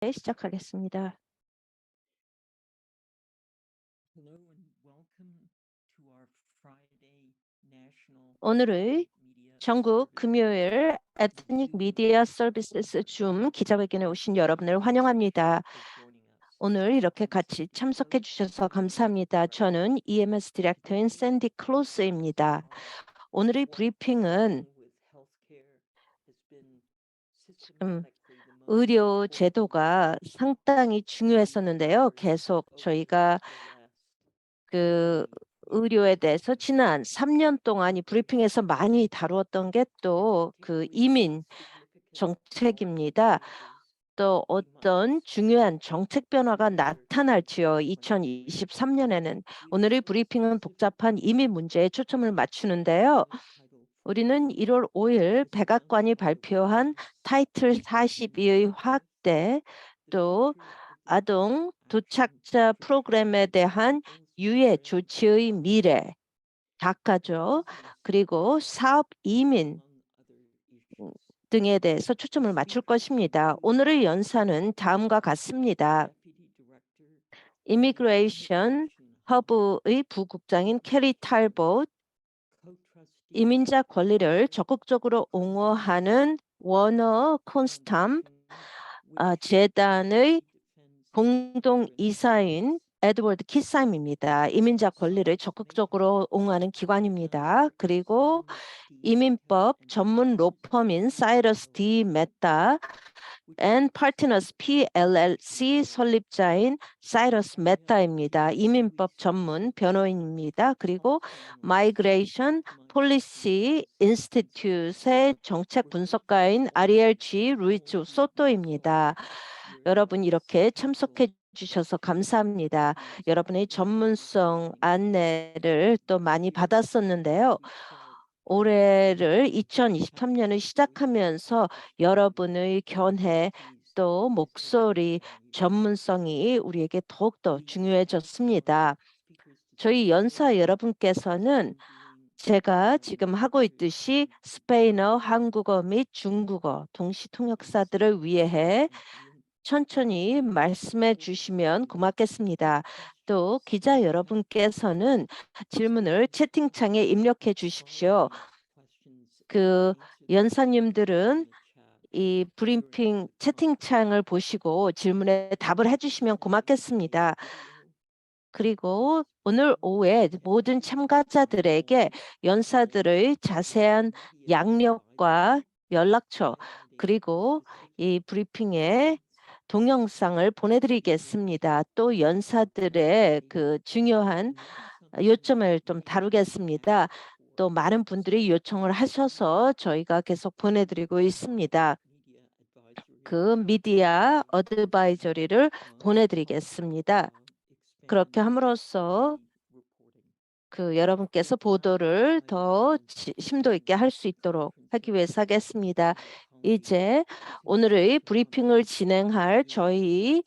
시작하겠습니다. 오늘의 전국 금요일 에트닉 미디어 서비스 줌 기자회견에 오신 여러분을 환영합니다. 오늘 이렇게 같이 참석해 주셔서 감사합니다. 저는 EMS 디렉터인 샌디 클로스입니다. 오늘의 브리핑은 의료 제도가 상당히 중요했었는데요. 계속 저희가 그 의료에 대해서 지난 3년 동안 이 브리핑에서 많이 다루었던 게 또 그 이민 정책입니다. 또 어떤 중요한 정책 변화가 나타날지요. 2023년에는 오늘의 브리핑은 복잡한 이민 문제에 초점을 맞추는데요. 우리는 1월 5일 백악관이 발표한 타이틀 42의 확대, 또 아동 도착자 프로그램에 대한 유예 조치의 미래, 다카죠. 그리고 사업 이민 등에 대해서 초점을 맞출 것입니다. 오늘의 연사는 다음과 같습니다. 이미그레이션 허브의 부국장인 캐리 탈봇, 이민자 권리를 적극적으로 옹호하는 워너 콘스탐 재단의 공동 이사인 에드워드 키삼입니다. 이민자 권리를 적극적으로 옹호하는 기관입니다. 그리고 이민법 전문 로펌인 사이러스 D 메타 앤 파트너스 PLLC 설립자인 사이러스 메타입니다. 이민법 전문 변호인입니다. 그리고 마이그레이션 폴리시 인스티튜트의 정책 분석가인 아리엘 G 루이즈 소토입니다. 여러분 이렇게 참석해 주셔서 감사합니다. 여러분의 전문성 안내를 또 많이 받았었는데요. 올해를 2023년을 시작하면서 여러분의 견해 또 목소리, 전문성이 우리에게 더욱더 중요해졌습니다. 저희 연사 여러분께서는 제가 지금 하고 있듯이 스페인어, 한국어 및 중국어 동시 통역사들을 위해 천천히 말씀해 주시면 고맙겠습니다. 또 기자 여러분께서는 질문을 채팅창에 입력해 주십시오. 그 연사님들은 이 브리핑 채팅창을 보시고 질문에 답을 해주시면 고맙겠습니다. 그리고 오늘 오후에 모든 참가자들에게 연사들의 자세한 양력과 연락처 그리고 이 브리핑의 동영상을 보내드리겠습니다. 또 연사들의 그 중요한 요점을 좀 다루겠습니다. 또 많은 분들이 요청을 하셔서 저희가 계속 보내드리고 있습니다. 그 미디어 어드바이저리를 보내드리겠습니다. 그렇게 함으로써 그 여러분께서 보도를 더 심도 있게 할 수 있도록 하기 위해서 하겠습니다. 이제 오늘의 브리핑을 진행할 저희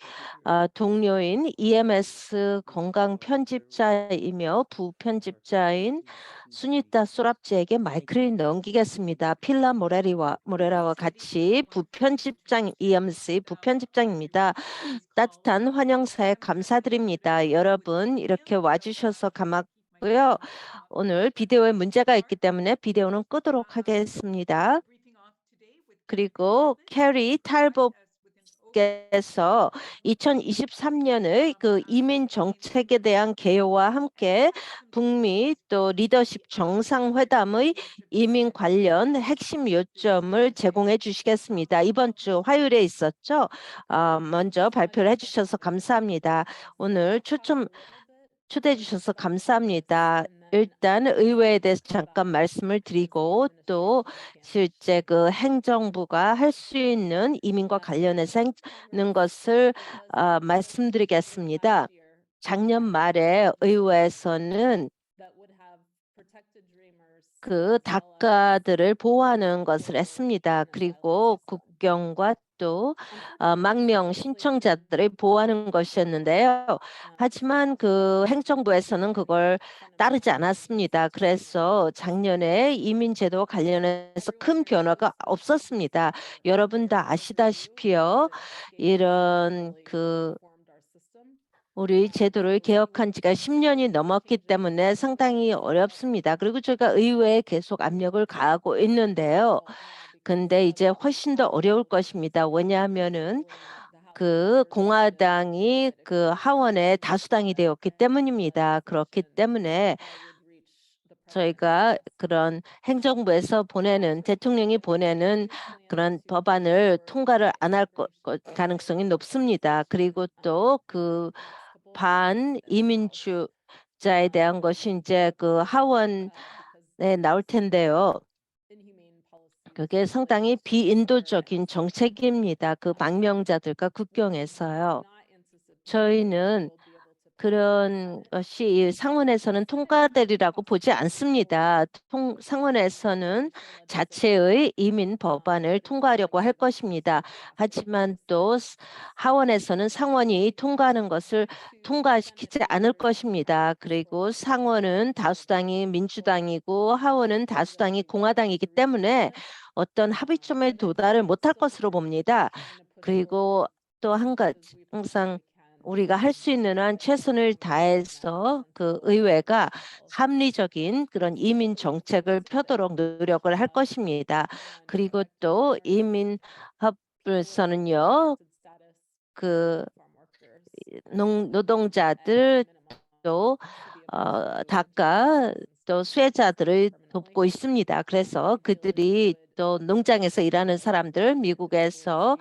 동료인 EMS 건강 편집자이며 부편집자인 수니타 소랍지에게 마이크를 넘기겠습니다. 필라 모레라와 같이 부편집장 EMC 부편집장입니다. 따뜻한 환영사에 감사드립니다. 여러분 이렇게 와주셔서 고맙고요. 오늘 비디오에 문제가 있기 때문에 비디오는 끄도록 하겠습니다. 그리고 캐리 탈복께서 2023년의 그 이민 정책에 대한 개요와 함께 북미 또 리더십 정상회담의 이민 관련 핵심 요점을 제공해 주시겠습니다. 이번 주 화요일에 있었죠. 먼저 발표를 해주셔서 감사합니다. 오늘 초대해 주셔서 감사합니다. 일단 의회에 대해서 잠깐 말씀을 드리고 또 실제 그 행정부가 할 수 있는 이민과 관련해서 하는 것을 말씀드리겠습니다. 작년 말에 의회에서는 그 다카들을 보호하는 것을 했습니다. 그리고 국경과 또 망명 신청자들을 보호하는 것이었는데요. 하지만 그 행정부에서는 그걸 따르지 않았습니다. 그래서 작년에 이민제도 관련해서 큰 변화가 없었습니다. 여러분 다 아시다시피요. 이런 우리 제도를 개혁한 지가 10년이 넘었기 때문에 상당히 어렵습니다. 그리고 저희가 의회에 계속 압력을 가하고 있는데요. 근데 이제 훨씬 더 어려울 것입니다. 왜냐하면은 그 공화당이 그 하원의 다수당이 되었기 때문입니다. 그렇기 때문에 저희가 그런 행정부에서 보내는 대통령이 보내는 그런 법안을 통과를 안 할 가능성이 높습니다. 그리고 또 그 반이민주자에 대한 것이 이제 그 하원에 나올 텐데요. 그게 상당히 비인도적인 정책입니다. 그 망명자들과 국경에서요. 저희는 그런 것이 이 상원에서는 통과되리라고 보지 않습니다. 상원에서는 자체의 이민 법안을 통과하려고 할 것입니다. 하지만 또 하원에서는 상원이 통과하는 것을 통과시키지 않을 것입니다. 그리고 상원은 다수당이 민주당이고 하원은 다수당이 공화당이기 때문에 어떤 합의점에 도달을 못할 것으로 봅니다. 그리고 또 한 가지 항상 우리가 할 수 있는 한 최선을 다해서 그 의회가 합리적인 그런 이민 정책을 펴도록 노력을 할 것입니다. 그리고 또 이민협에서는요, 그 노동자들 또 다가 또 수혜자들을 돕고 있습니다. 그래서 그들이 또 농장에서 일하는 사람들 미국에서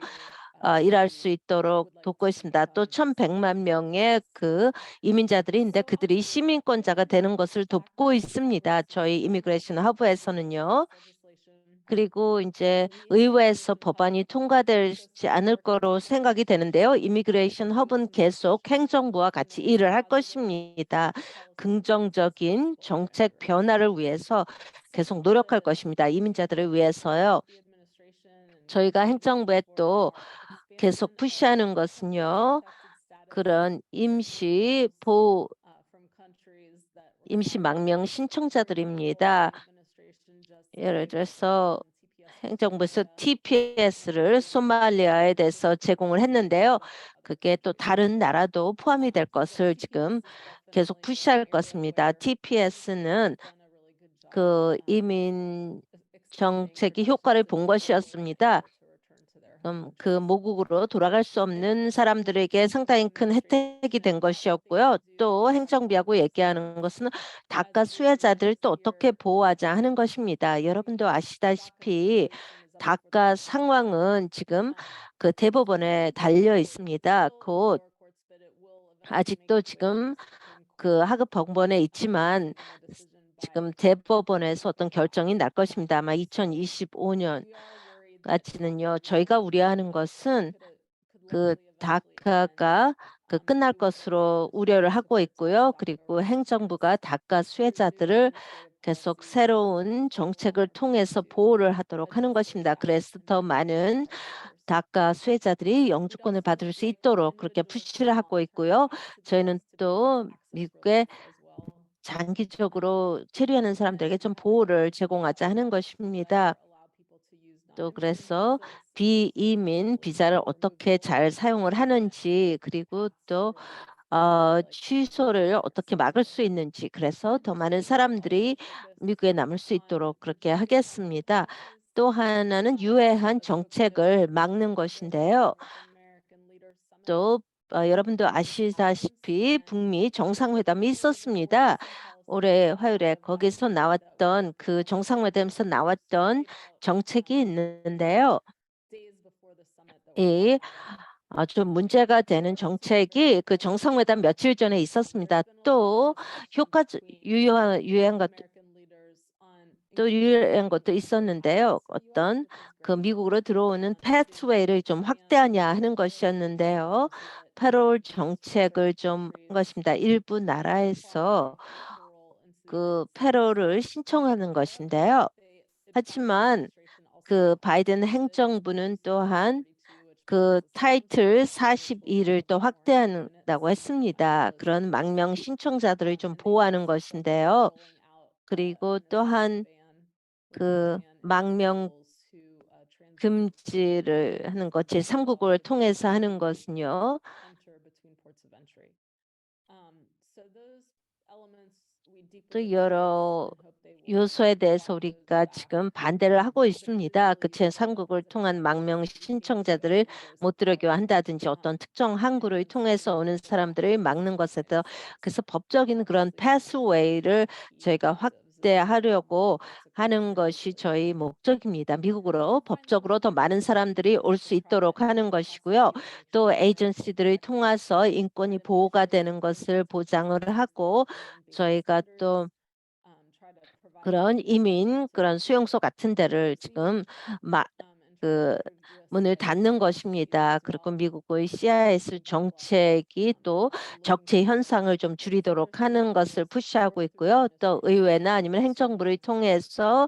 일할 수 있도록 돕고 있습니다. 또 1,100만 명의 그 이민자들이 있는데 그들이 시민권자가 되는 것을 돕고 있습니다. 저희 이미그레이션 허브에서는요. 그리고 이제 의회에서 법안이 통과되지 않을 거로 생각이 되는데요. 이미그레이션 허브는 계속 행정부와 같이 일을 할 것입니다. 긍정적인 정책 변화를 위해서 계속 노력할 것입니다. 이민자들을 위해서요. 저희가 행정부에 또 계속 푸시하는 것은요. 그런 임시 망명 신청자들입니다. 예를 들어서 행정부에서 TPS를 소말리아에 대해서 제공을 했는데요. 그게 또 다른 나라도 포함이 될 것을 지금 계속 푸시할 것입니다. TPS는 그 이민 정책이 효과를 본 것이었습니다. 그 모국으로 돌아갈 수 없는 사람들에게 상당히 큰 혜택이 된 것이었고요. 또 행정부하고 얘기하는 것은 다카 수혜자들 또 어떻게 보호하자 하는 것입니다. 여러분도 아시다시피 다카 상황은 지금 그 대법원에 달려 있습니다. 곧 아직도 지금 그 하급 법원에 있지만 지금 대법원에서 어떤 결정이 날 것입니다. 아마 2025년까지는요. 저희가 우려하는 것은 그 다카가 그 끝날 것으로 우려를 하고 있고요. 그리고 행정부가 다카 수혜자들을 계속 새로운 정책을 통해서 보호를 하도록 하는 것입니다. 그래서 더 많은 다카 수혜자들이 영주권을 받을 수 있도록 그렇게 푸시를 하고 있고요. 저희는 또 미국의 장기적으로 체류하는 사람들에게 좀 보호를 제공하자 하는 것입니다. 또 그래서 비이민 비자를 어떻게 잘 사용을 하는지 그리고 또 취소를 어떻게 막을 수 있는지 그래서 더 많은 사람들이 미국에 남을 수 있도록 그렇게 하겠습니다. 또 하나는 유해한 정책을 막는 것인데요. 또 여러분도 아시다시피 북미 정상회담이 있었습니다. 올해 화요일에 거기서 나왔던 그 정상회담에서 나왔던 정책이 있는데요. 이 아주 문제가 되는 정책이 그 정상회담 며칠 전에 있었습니다. 또 유효한 것도 있었는데요. 어떤 그 미국으로 들어오는 패스웨이를 좀 확대하냐 하는 것이었는데요. 패롤 정책을 좀 한 것입니다. 일부 나라에서 그 패롤을 신청하는 것인데요. 하지만 그 바이든 행정부는 또한 그 타이틀 42를 또 확대한다고 했습니다. 그런 망명 신청자들을 좀 보호하는 것인데요. 그리고 또한 그 망명 금지를 하는 것, 제3국을 통해서 하는 것은요. 또 여러 요소에 대해서 우리가 지금 반대를 하고 있습니다. 그 제3국을 통한 망명 신청자들을 못 들어오게 한다든지 어떤 특정 항구를 통해서 오는 사람들을 막는 것에 대해서 그래서 법적인 그런 패스웨이를 저희가 확대하려고 하는 것이 저희 목적입니다. 미국으로 법적으로 더 많은 사람들이 올 수 있도록 하는 것이고요. 또 에이전시들을 통해서 인권이 보호가 되는 것을 보장을 하고 저희가 또 그런 이민 그런 수용소 같은 데를 지금 마, 그 문을 닫는 것입니다. 그리고 미국의 CIS 정책이 또 적재 현상을 좀 줄이도록 하는 것을 푸시하고 있고요. 또 의회나 아니면 행정부를 통해서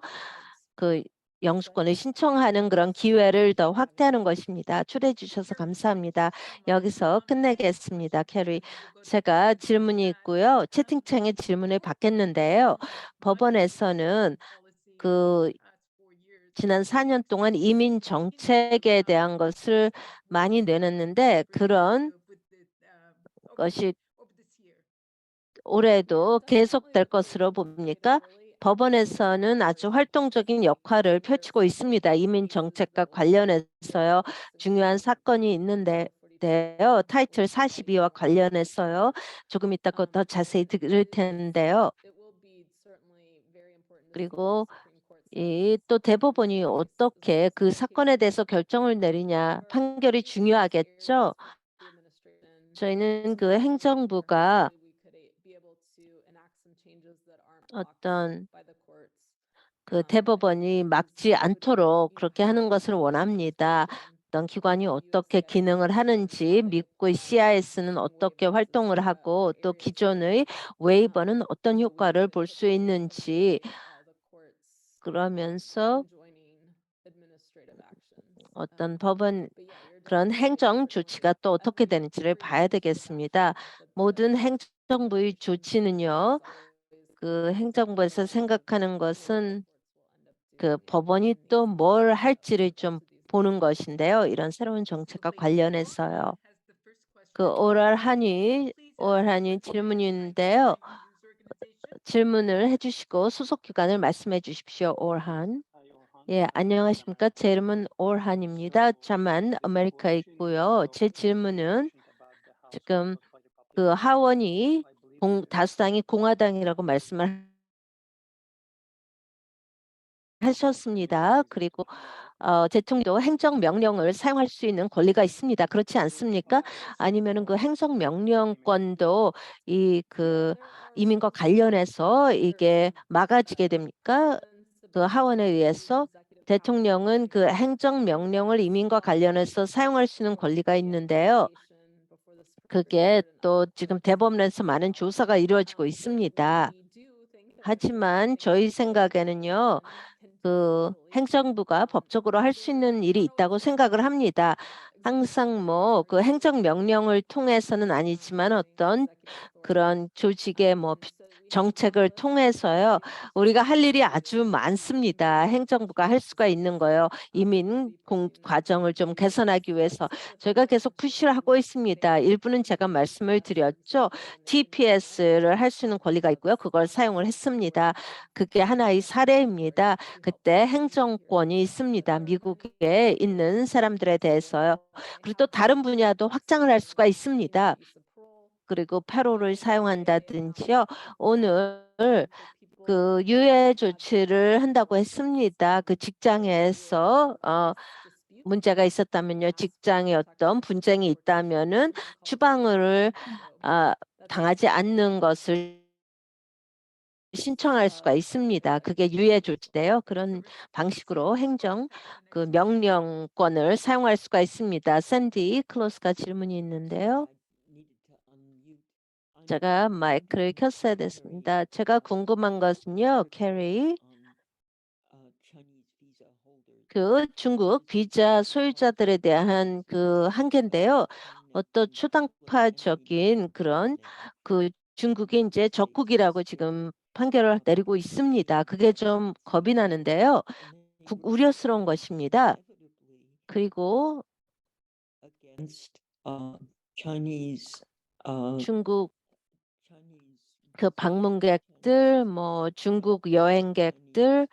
그 영주권을 신청하는 그런 기회를 더 확대하는 것입니다. 초대해 주셔서 감사합니다. 여기서 끝내겠습니다. 캐리. 제가 질문이 있고요. 채팅창에 질문을 받겠는데요. 법원에서는 그 지난 4년 동안 이민 정책에 대한 것을 많이 내놨는데 그런 것이 올해도 계속될 것으로 봅니까? 법원에서는 아주 활동적인 역할을 펼치고 있습니다. 이민 정책과 관련해서요. 중요한 사건이 있는데요. 타이틀 42와 관련해서요. 조금 이따 더 자세히 들을 텐데요. 그리고 이 또 대법원이 어떻게 그 사건에 대해서 결정을 내리냐 판결이 중요하겠죠. 저희는 그 행정부가 어떤 그 대법원이 막지 않도록 그렇게 하는 것을 원합니다. 어떤 기관이 어떻게 기능을 하는지, 미국의 CIS는 어떻게 활동을 하고 또 기존의 웨이버는 어떤 효과를 볼 수 있는지 그러면서 어떤 법원 그런 행정 조치가 또 어떻게 되는지를 봐야 되겠습니다. 모든 행정부의 조치는요. 그 행정부에서 생각하는 것은 그 법원이 또 뭘 할지를 좀 보는 것인데요. 이런 새로운 정책과 관련해서요. 그 오랄하니 질문인데요. 질문을 해주시고 소속 기관을 말씀해 주십시오. 올한. 예, 안녕하십니까. 제 이름은 올한입니다. 자만 아메리카에 있고요. 제 질문은 지금 그 하원이 다수당이 공화당이라고 말씀을 하셨습니다. 그리고 대통령도 행정명령을 사용할 수 있는 권리가 있습니다. 그렇지 않습니까? 아니면은 그 행정명령권도 그 이민과 관련해서 이게 막아지게 됩니까? 그 하원에 의해서 대통령은 그 행정명령을 이민과 관련해서 사용할 수 있는 권리가 있는데요. 그게 또 지금 대법원에서 많은 조사가 이루어지고 있습니다. 하지만 저희 생각에는요. 그 행정부가 법적으로 할 수 있는 일이 있다고 생각을 합니다. 항상 뭐 그 행정명령을 통해서는 아니지만 어떤 그런 조직의 뭐 정책을 통해서요. 우리가 할 일이 아주 많습니다. 행정부가 할 수가 있는 거요. 이민 과정을 좀 개선하기 위해서 저희가 계속 푸시를 하고 있습니다. 일부는 제가 말씀을 드렸죠. TPS를 할 수 있는 권리가 있고요. 그걸 사용을 했습니다. 그게 하나의 사례입니다. 그때 행정권이 있습니다. 미국에 있는 사람들에 대해서요. 그리고 또 다른 분야도 확장을 할 수가 있습니다. 그리고 패롤을 사용한다든지요. 오늘 그 유예 조치를 한다고 했습니다. 그 직장에서 문제가 있었다면요. 직장에 어떤 분쟁이 있다면은 추방을 당하지 않는 것을 신청할 수가 있습니다. 그게 유예 조치인데요. 그런 방식으로 행정 그 명령권을 사용할 수가 있습니다. 샌디 클로스가 질문이 있는데요. 제가 마이크를 켰어야 됐습니다. 제가 궁금한 것은요, 캐리. 그 중국 비자 소유자들에 대한 그 한계인데요. 어떤 초당파적인 그런 그 중국이 이제 적국이라고 지금 판결을 내리고 있습니다. 그게 좀 겁이 나는데요. 우려스러운 것입니다. 그리고 against Chinese 중국 Chinese 그 visitors, 방문객들, Chinese 중국 Chinese 여행객들,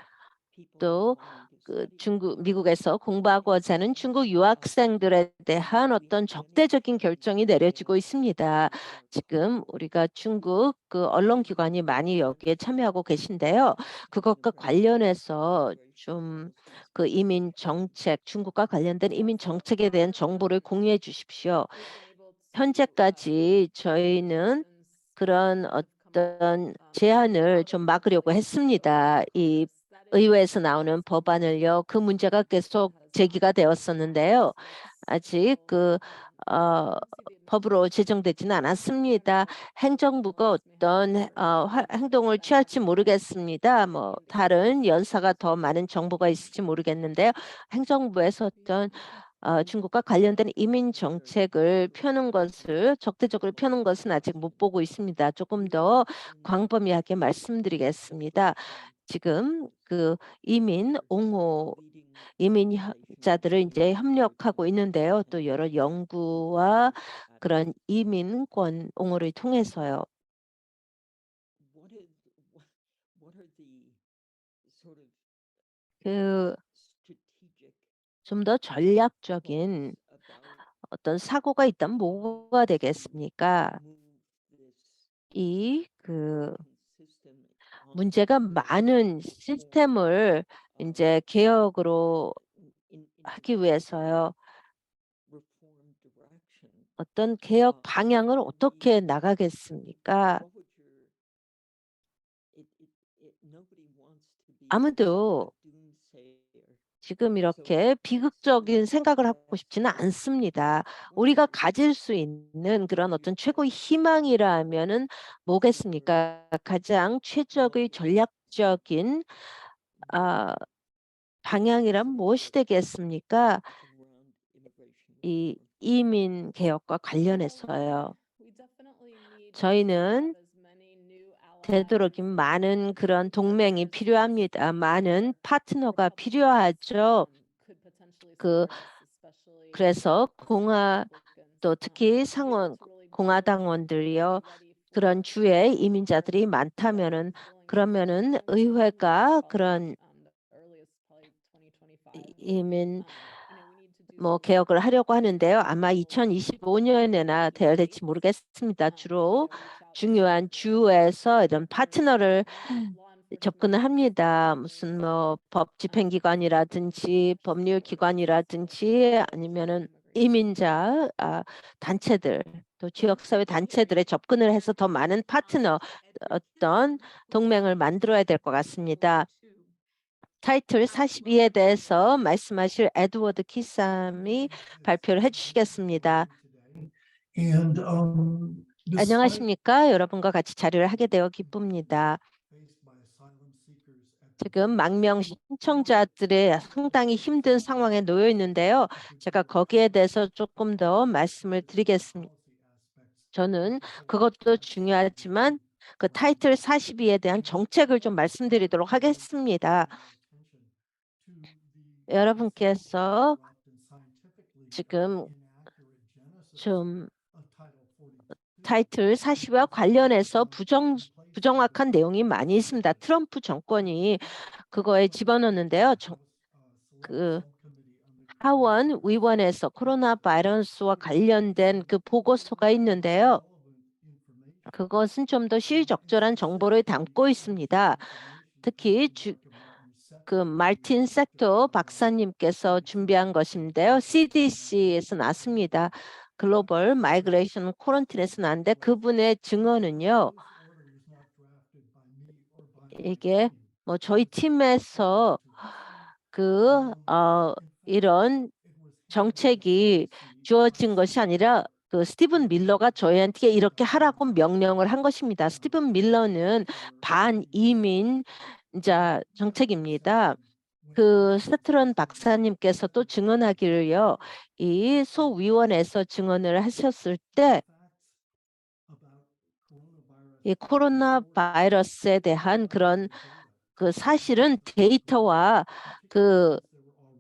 people 또 wanting to 그 study 중국 abroad. 미국에서 공부하고자 하는 중국 유학생들에 대한 We 어떤 have many 적대적인 studies 결정이 that 내려지고 있습니다. are 지금 우리가 중국 그 언론기관이 많이 여기에 참여하고 계신데요. 그것과 관련해서 좀 그 이민 정책, 중국과 관련된 이민 정책에 대한 정보를 공유해 주십시오. 현재까지 저희는 그런 어떤 제한을 좀 막으려고 했습니다. 이 의회에서 나오는 법안을요. 그 문제가 계속 제기가 되었었는데요. 아직 법으로 제정되지는 않았습니다. 행정부가 어떤 행동을 취할지 모르겠습니다. 다른 연사가 더 많은 정보가 있을지 모르겠는데요. 행정부에서 어떤 중국과 관련된 이민 정책을 펴는 것을 적대적으로 펴는 것은 아직 못 보고 있습니다. 조금 더 광범위하게 말씀드리겠습니다. 지금 그 이민자들을 이제 협력하고 있는데요. 또 여러 연구와 그런 이민권 옹호를 통해서요. what is what are the sort of 그 strategic 좀 더 전략적인 thoughts about 어떤 사고가 있다면 뭐가 to 되겠습니까? move this 그 American system 문제가 onto a 많은 reformed 시스템을 이제 개혁으로 into 하기 a 위해서요. reform direction. 어떤 개혁 I mean, 방향을 for me, 어떻게 나가겠습니까? what would your nobody wants to be a 아무도 doomsayer. 지금 So 이렇게 so 비극적인 생각을 하고 싶지는 what 않습니다. what 우리가 are 가질 수 있는 그런 your 어떤 최고의 best sort of 희망이라면은 뭐겠습니까? 가장 최적의 measures 전략적인 that 아, 방향이란 무엇이 support 되겠습니까? around immigration 이 reform? 이민 개혁과 관련해서요. 저희는 되도록이면 많은 그런 동맹이 필요합니다. 많은 파트너가 필요하죠. 그래서 또 특히 공화당원들이요. 그런 주에 이민자들이 많다면은 그러면은 의회가 그런 이민 개혁을 하려고 하는데요. 아마 2025년에나 될지 모르겠습니다. 주로 중요한 주에서 이런 파트너를 접근을 합니다. 무슨 법 집행기관이라든지 법률기관이라든지 아니면은 이민자 단체들 또 지역사회 단체들에 접근을 해서 더 많은 파트너 어떤 동맹을 만들어야 될 것 같습니다. 타이틀 42에 대해서 말씀하실 에드워드 키삼이 발표를 해주시겠습니다. And despite 안녕하십니까? 여러분과 같이 자리를 하게 되어 기쁩니다. faced by asylum seekers at 지금 망명 신청자들의 상당히 힘든 상황에 놓여 있는데요. 제가 거기에 대해서 조금 더 말씀을 드리겠습니다. 저는 그것도 중요하지만 그 타이틀 42에 대한 정책을 좀 말씀드리도록 하겠습니다. 여러분께서 지금 좀 타이틀 40과 관련해서 부정확한 내용이 많이 있습니다. 트럼프 정권이 그거에 집어넣는데요. 그 하원 의원에서 코로나 바이러스와 관련된 그 보고서가 있는데요. 그것은 좀 더 시의적절한 정보를 담고 있습니다. 특히 마르틴 섹터 박사님께서 준비한 것인데요. CDC에서 났습니다. 글로벌 마이그레이션 코런틴에서 났는데 그분의 증언은요. 이게 저희 팀에서 이런 정책이 주어진 것이 아니라 그 스티븐 밀러가 저희한테 이렇게 하라고 명령을 한 것입니다. 스티븐 밀러는 반이민자 정책입니다. 그 스트런 박사님께서 또 증언하기를요, 이 소위원회에서 증언을 하셨을 때 이 코로나 바이러스에 대한 그런 그 사실은 데이터와 그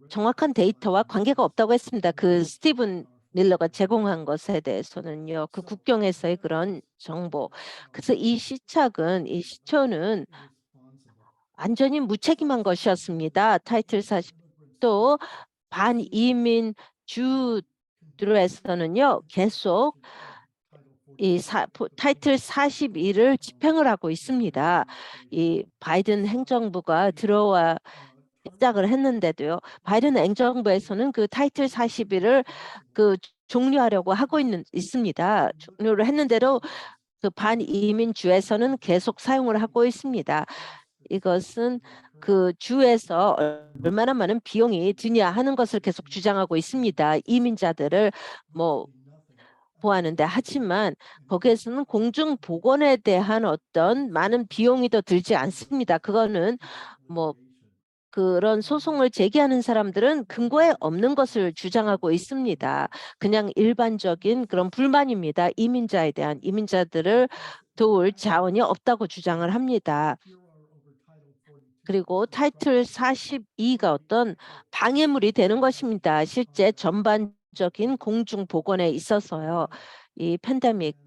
정확한 데이터와 관계가 없다고 했습니다. 그 스티븐 밀러가 제공한 것에 대해서는요, 그 국경에서의 그런 정보. 그래서 이 시초는 완전히 무책임한 것이었습니다. 타이틀 40. 또 반이민 주들에서는요, 계속 타이틀 42를 집행을 하고 있습니다. 이 바이든 행정부가 들어와 시작을 했는데도요, 바이든 행정부에서는 그 타이틀 41을 그 종료하려고 하고 있습니다. 종료를 했는데도 그 반이민주에서는 계속 사용을 하고 있습니다. 이것은 그 주에서 얼마나 많은 비용이 드냐 하는 것을 계속 주장하고 있습니다. 이민자들을 뭐 보았는데, 하지만 거기에서는 공중보건에 대한 어떤 많은 비용이 더 들지 않습니다. 그거는 뭐 그런 소송을 제기하는 사람들은 근거에 없는 것을 주장하고 있습니다. 그냥 일반적인 그런 불만입니다. 이민자들을 도울 자원이 없다고 주장을 합니다. 그리고 타이틀 42가 어떤 방해물이 되는 것입니다. 실제 전반적인 공중보건에 있어서요. 이 팬데믹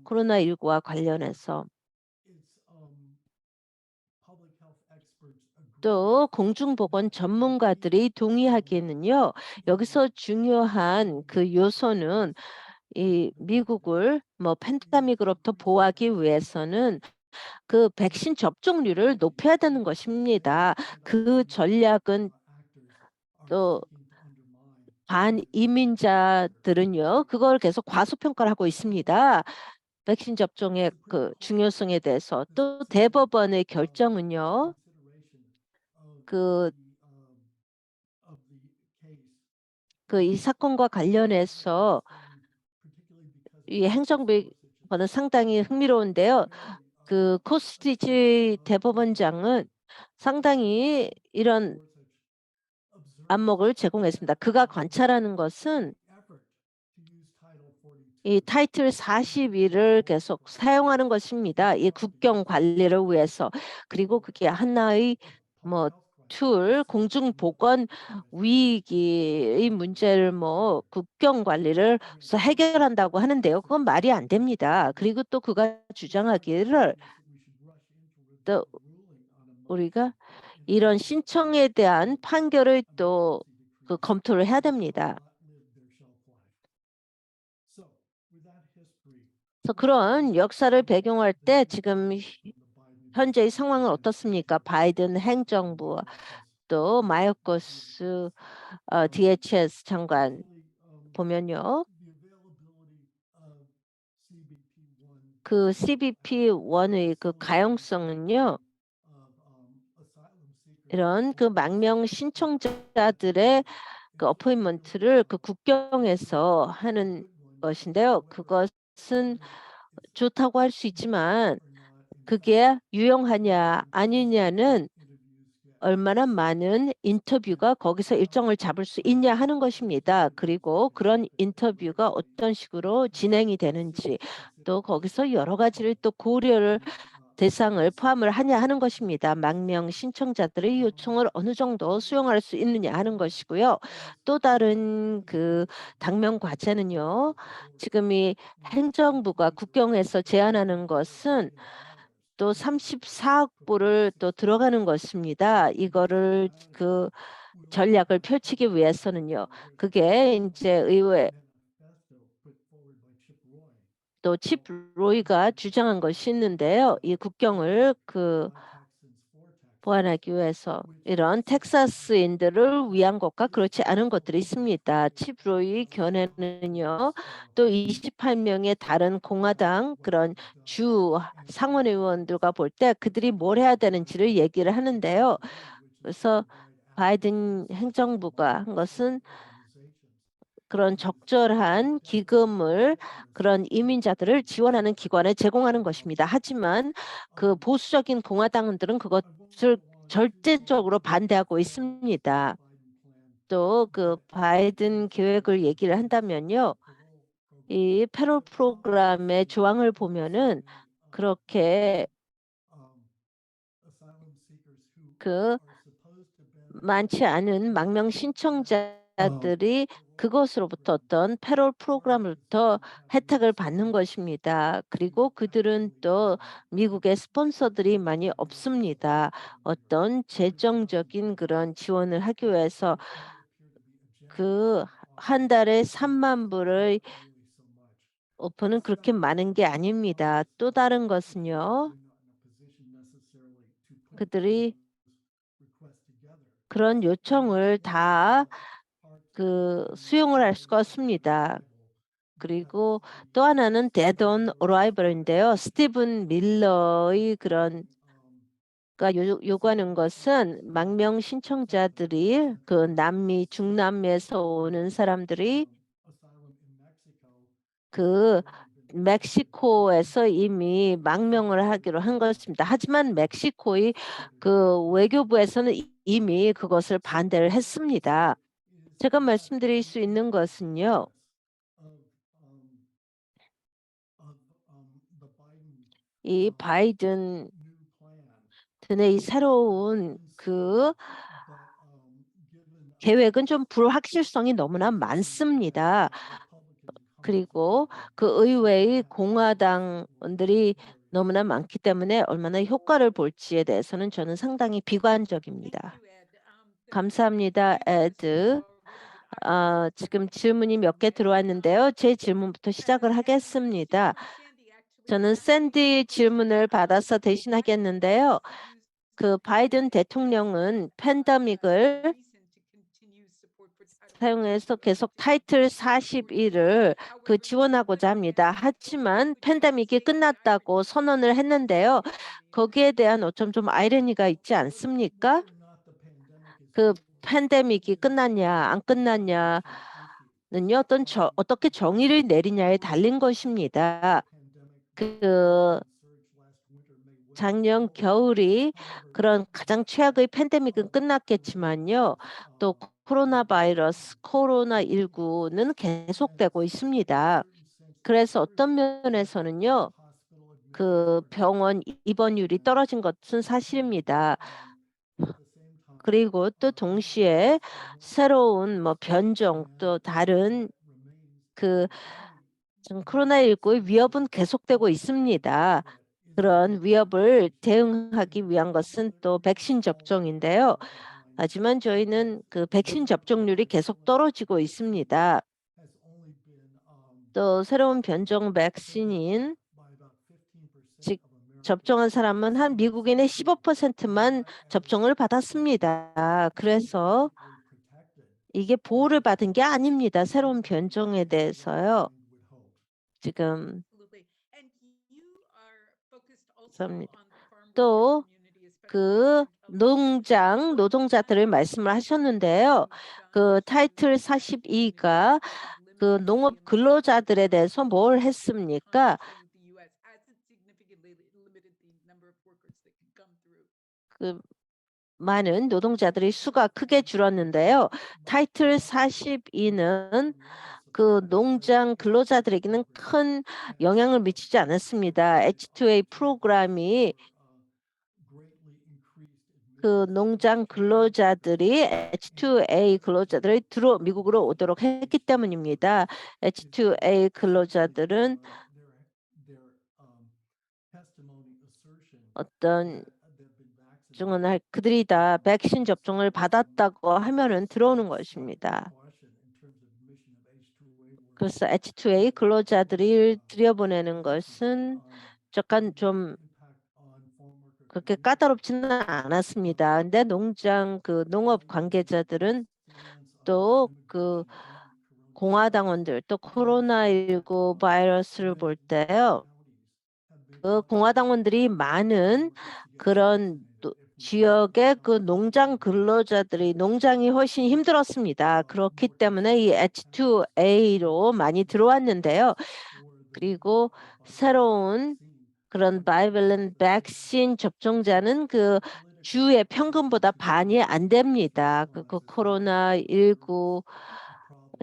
코로나19와 관련해서 또 공중보건 전문가들이 동의하기에는요, 여기서 중요한 그 요소는 이 미국을 팬데믹으로부터 보호하기 위해서는 그 백신 접종률을 높여야 되는 것입니다. 그 전략은 또 반이민자들은요, 그걸 계속 과소평가를 하고 있습니다. 백신 접종의 그 중요성에 대해서. 또 대법원의 결정은요, 그 이 사건과 관련해서 이 행정부는 상당히 흥미로운데요. 그 코스티지 대법원장은 상당히 이런 안목을 제공했습니다. 그가 관찰하는 것은 이 타이틀 42를 계속 사용하는 것입니다. 이 국경 관리를 위해서. 그리고 그게 하나의 공중보건 위기의 문제를 국경 관리를 해결한다고 하는데요. 그건 말이 안 됩니다. 그리고 또 그가 주장하기를 또 우리가 이런 신청에 대한 판결을 또 검토를 해야 됩니다. 그래서 그런 역사를 배경할 때 지금 현재의 상황은 어떻습니까? 바이든 행정부, 또 마요코스 DHS 장관 보면요. 그 CBP1의 그 가용성은요, 이런 그 망명 신청자들의 그 어포인먼트를 그 국경에서 하는 것인데요. 그것은 좋다고 할 수 있지만 그게 유용하냐 아니냐는 얼마나 많은 인터뷰가 거기서 일정을 잡을 수 있냐 하는 것입니다. 그리고 그런 인터뷰가 어떤 식으로 진행이 되는지, 또 거기서 여러 가지를 또 고려를 대상을 포함을 하냐 하는 것입니다. 망명 신청자들의 요청을 어느 정도 수용할 수 있느냐 하는 것이고요. 또 다른 그 당면 과제는요, 지금 이 행정부가 국경에서 제안하는 것은 또 34억 불을 또 들어가는 것입니다. 이거를 그 전략을 펼치기 위해서는요. 그게 이제 의회 또 칩 로이가 주장한 것이 있는데요. 이 국경을 보완하기 위해서 이런 텍사스인들을 위한 것과 그렇지 않은 것들이 있습니다. 칩 로이 견해는요. 또 28명의 다른 공화당 그런 주 상원의원들과 볼 때 그들이 뭘 해야 되는지를 얘기를 하는데요. 그래서 바이든 행정부가 한 것은 그런 적절한 기금을 그런 이민자들을 지원하는 기관에 제공하는 것입니다. 하지만 그 보수적인 공화당원들은 그것을 절대적으로 반대하고 있습니다. 또 그 바이든 계획을 얘기를 한다면요. 이 패롤 프로그램의 조항을 보면은 그렇게 그 많지 않은 망명 신청자들이 그것으로부터 어떤 패롤 프로그램으로부터 혜택을 받는 것입니다. 그리고 그들은 또 미국의 스폰서들이 많이 없습니다. 어떤 재정적인 그런 지원을 하기 위해서 그 한 달에 3만 불의 오퍼는 그렇게 많은 게 아닙니다. 또 다른 것은요. 그들이 그런 요청을 다 수용을 할 수가 없습니다. 그리고 또 하나는 Dead on Arrival인데요. 스티븐 밀러의 그런 요구하는 것은 망명 신청자들이 그 남미, 중남미에서 오는 사람들이 그 멕시코에서 이미 망명을 하기로 한 것입니다. 하지만 멕시코의 그 외교부에서는 이미 그것을 반대를 했습니다. 제가 말씀드릴 수 있는 것은요. 이 바이든의 이 새로운 계획은 좀 불확실성이 너무나 많습니다. 그리고 그 의회의 공화당원들이 너무나 많기 때문에 얼마나 효과를 볼지에 대해서는 저는 상당히 비관적입니다. 감사합니다, 에드. 지금 질문이 몇 개 들어왔는데요. 제 질문부터 시작을 하겠습니다. 저는 샌디 질문을 받아서 대신하겠는데요. 그 바이든 대통령은 팬데믹을 사용해서 계속 타이틀 41을 지원하고자 합니다. 하지만 팬데믹이 끝났다고 선언을 했는데요. 거기에 대한 어쩜 좀 아이러니가 있지 않습니까? 그 팬데믹이 끝났냐 안 끝났냐는요. 어떻게 정의를 내리냐에 달린 것입니다. 작년 겨울이 그런 가장 최악의 팬데믹은 끝났겠지만요. 또 코로나19는 계속되고 있습니다. 그래서 어떤 면에서는요. 그 병원 입원율이 떨어진 것은 사실입니다. 그리고 또 동시에 새로운 변종 또 다른 지금 코로나19의 위협은 계속되고 있습니다. 그런 위협을 대응하기 위한 것은 또 백신 접종인데요. 하지만 저희는 그 백신 접종률이 계속 떨어지고 있습니다. 또 새로운 변종 백신인 즉 접종한 사람은 한 미국인의 15%만 접종을 받았습니다. 그래서 이게 보호를 받은 게 아닙니다. 새로운 변종에 대해서요. 지금 또 농장 노동자들을 말씀을 하셨는데요. 타이틀 42가 농업 근로자들에 대해서 뭘 했습니까? 많은 노동자들의 수가 크게 줄었는데요. 타이틀 42는 농장 근로자들에게는 큰 영향을 미치지 않았습니다. H2A 프로그램이 농장 근로자들이 H2A 근로자들이 미국으로 오도록 했기 때문입니다. H2A 근로자들은 어떤 증언을 그들이 다 백신 접종을 받았다고 하면은 들어오는 것입니다. 그래서 H2A 근로자들이 들여보내는 것은 약간 좀 그렇게 까다롭지는 않았습니다. 근데 농업 관계자들은 또 공화당원들 또 코로나19 바이러스를 볼 때요. 공화당원들이 많은 그런 지역의 농장 근로자들이 농장이 훨씬 힘들었습니다. 그렇기 때문에 이 H2A로 많이 들어왔는데요. 그리고 새로운 그런 바이밸런 백신 접종자는 주의 평균보다 반이 안 됩니다. 그 코로나19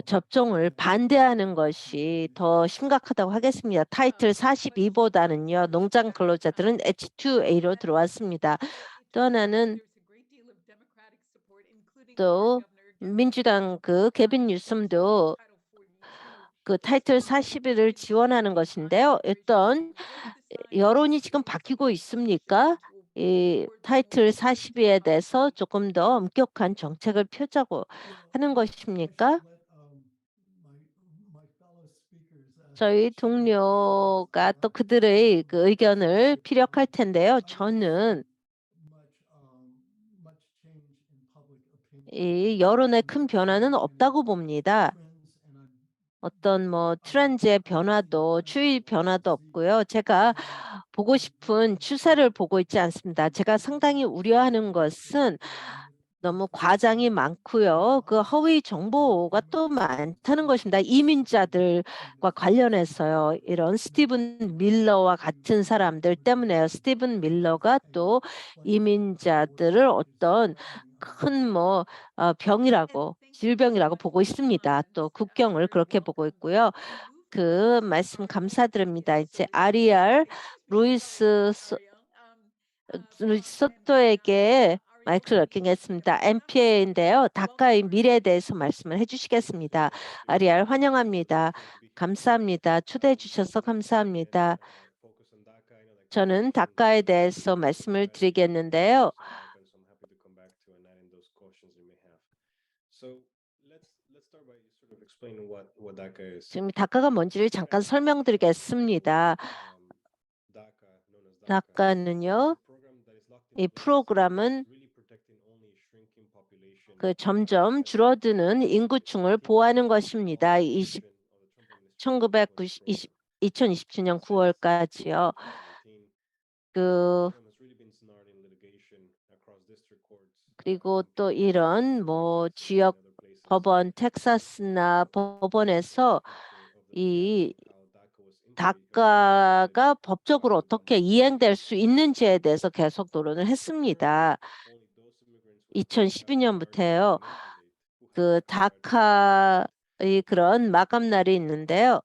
접종을 반대하는 것이 더 심각하다고 하겠습니다. 타이틀 42보다는요, 농장 근로자들은 H2A로 들어왔습니다. 또 하나는 또 민주당 그 개빈 뉴섬도 그 타이틀 41을 지원하는 것인데요. 어떤 여론이 지금 바뀌고 있습니까? 이 타이틀 42에 대해서 조금 더 엄격한 정책을 펴자고 하는 것입니까? 저희 동료가 또 그들의 그 의견을 피력할 텐데요. 저는 이 여론의 큰 변화는 없다고 봅니다. 어떤 뭐 트렌드의 변화도 추이 변화도 없고요. 제가 보고 싶은 추세를 보고 있지 않습니다. 제가 상당히 우려하는 것은 너무 과장이 많고요. 그 허위 정보가 또 많다는 것입니다. 이민자들과 관련해서요. 이런 스티븐 밀러와 같은 사람들 때문에요. 스티븐 밀러가 또 이민자들을 어떤 큰 병이라고 질병이라고 보고 있습니다. 또 국경을 그렇게 보고 있고요. 그 말씀 감사드립니다. 이제 아리알 루이스 소토에게 마이크를 넘기겠습니다. MPA인데요. 다카의 미래에 대해서 말씀을 해주시겠습니다. 아리알 환영합니다. 감사합니다. 초대해 주셔서 감사합니다. 저는 다카에 대해서 말씀을 드리겠는데요. 지금 다카가 뭔지를 잠깐 설명드리겠습니다. 다카는요, 이 프로그램은 그 점점 줄어드는 인구층을 보호하는 것입니다. 2027년 9월까지요. 그리고 또 이런 지역 법원, 텍사스나 법원에서 이 다카가 법적으로 어떻게 이행될 수 있는지에 대해서 계속 논의를 했습니다. 2012년부터요. 그 다카의 그런 마감날이 있는데요.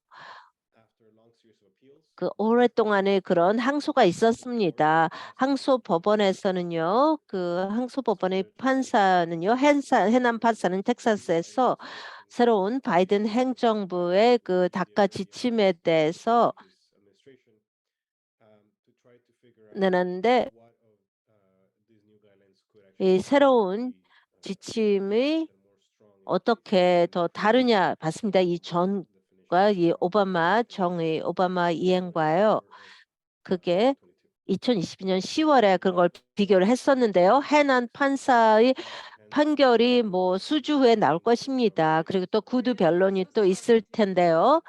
그 오랫동안의 그런 항소가 있었습니다. 항소 법원에서는요, 그 항소 법원의 판사는요, 해남 판사는 텍사스에서 새로운 바이든 행정부의 그 다카 지침에 대해서 내놨는데 이 새로운 지침이 어떻게 더 다르냐 봤습니다. 이 전과 이 오바마 이행과요. 그게 2022년 10월에 그걸 비교를 했었는데요. 해난 판사의 판결이 수주 후에 나올 것입니다. 그리고 또 구두 변론이 또 있을 텐데요.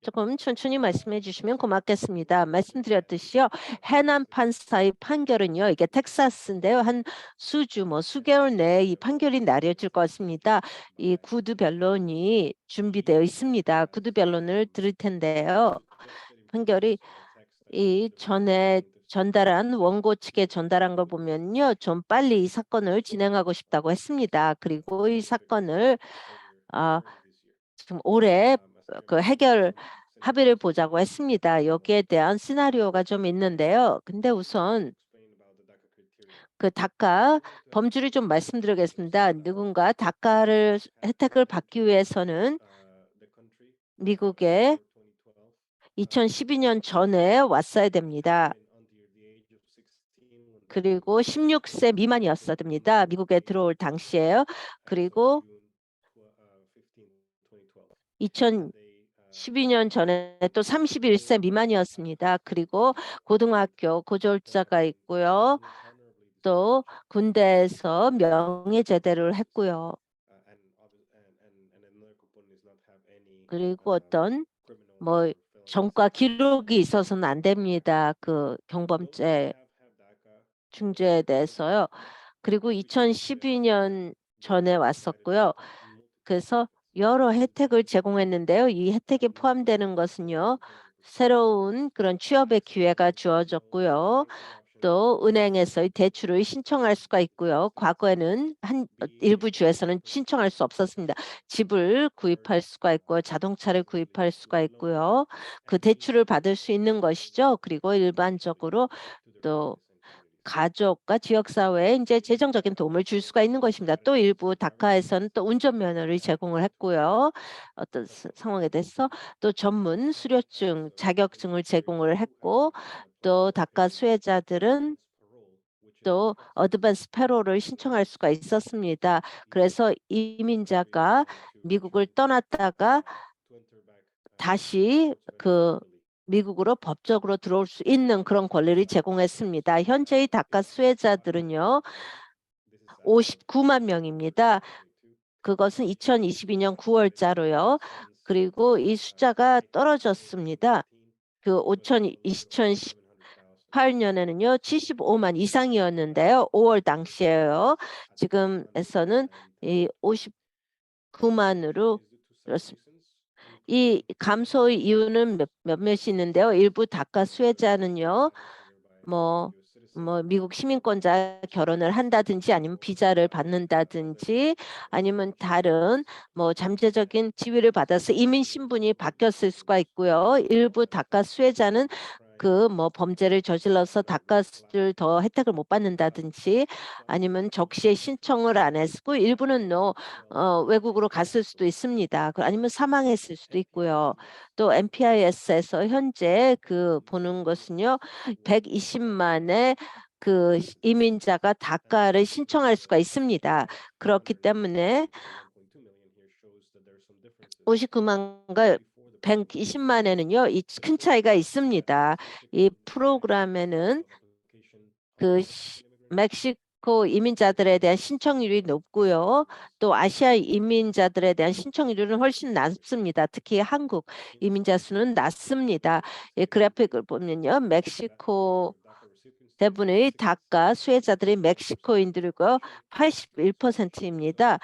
조금 천천히 말씀해 주시면 고맙겠습니다. 말씀드렸듯이요. 해남 판사의 판결은요. 이게 텍사스인데요. 한 수개월 내에 이 판결이 내려질 것입니다. 이 구두 변론이 준비되어 있습니다. 구두 변론을 들을 텐데요. 판결이 이 전에 원고 측에 전달한 걸 보면요. 좀 빨리 이 사건을 진행하고 싶다고 했습니다. 그리고 이 사건을 지금 올해 그 해결 합의를 보자고 했습니다. 여기에 대한 시나리오가 좀 있는데요. 근데 우선 그 다카 범주를 좀 말씀드리겠습니다. 누군가 다카를 혜택을 받기 위해서는 미국에 2012년 전에 왔어야 됩니다. 그리고 16세 미만이었어야 됩니다. 미국에 들어올 당시에요. 그리고 2012년 전에 또 31세 미만이었습니다. 그리고 고등학교 고졸자가 있고요. 또 군대에서 명예 제대를 했고요. 그리고 어떤 전과 기록이 있어서는 안 됩니다. 그 경범죄 중죄에 대해서요. 그리고 2012년 전에 왔었고요. 그래서 여러 혜택을 제공했는데요. 이 혜택에 포함되는 것은요. 새로운 그런 취업의 기회가 주어졌고요. 또 은행에서의 대출을 신청할 수가 있고요. 과거에는 일부 주에서는 신청할 수 없었습니다. 집을 구입할 수가 있고 자동차를 구입할 수가 있고요. 그 대출을 받을 수 있는 것이죠. 그리고 일반적으로 또 가족과 지역 사회에 인제 재정적인 도움을 줄 수가 있는 것입니다. 또 일부 다카에서는 또 운전면허를 제공을 했고요. 어떤 상황에 대해서 또 전문 수료증, 자격증을 제공을 했고 또 다카 수혜자들은 또 어드밴스 패롤을 신청할 수가 있었습니다. 그래서 이민자가 미국을 떠났다가 다시 그 미국으로 법적으로 들어올 수 있는 그런 권리를 제공했습니다. 현재의 다카 수혜자들은요. 59만 명입니다. 그것은 2022년 9월자로요. 그리고 이 숫자가 떨어졌습니다. 2018년에는요. 75만 이상이었는데요. 5월 당시에요. 지금에서는 이 59만으로 그렇습니다. 이 감소의 이유는 몇몇이 있는데요. 일부 다카 수혜자는요. 뭐 미국 시민권자 결혼을 한다든지 아니면 비자를 받는다든지 아니면 다른 잠재적인 지위를 받아서 이민 신분이 바뀌었을 수가 있고요. 일부 다카 수혜자는 범죄를 저질러서 다카를 더 혜택을 못 받는다든지 아니면 적시에 신청을 안 했고 일부는 외국으로 갔을 수도 있습니다. 아니면 사망했을 수도 있고요. 또 NPIS에서 현재 보는 것은요. 120만의 이민자가 다카를 신청할 수가 있습니다. 그렇기 때문에 59만과 120만에는요. 이 큰 차이가 있습니다. 이 프로그램에는 멕시코 이민자들에 대한 신청률이 높고요. 또 아시아 이민자들에 대한 신청률은 훨씬 낮습니다. 특히 한국 이민자 수는 낮습니다. 이 그래픽을 보면요. 멕시코 대부분의 다카 수혜자들이 멕시코인들이고요. 81%입니다.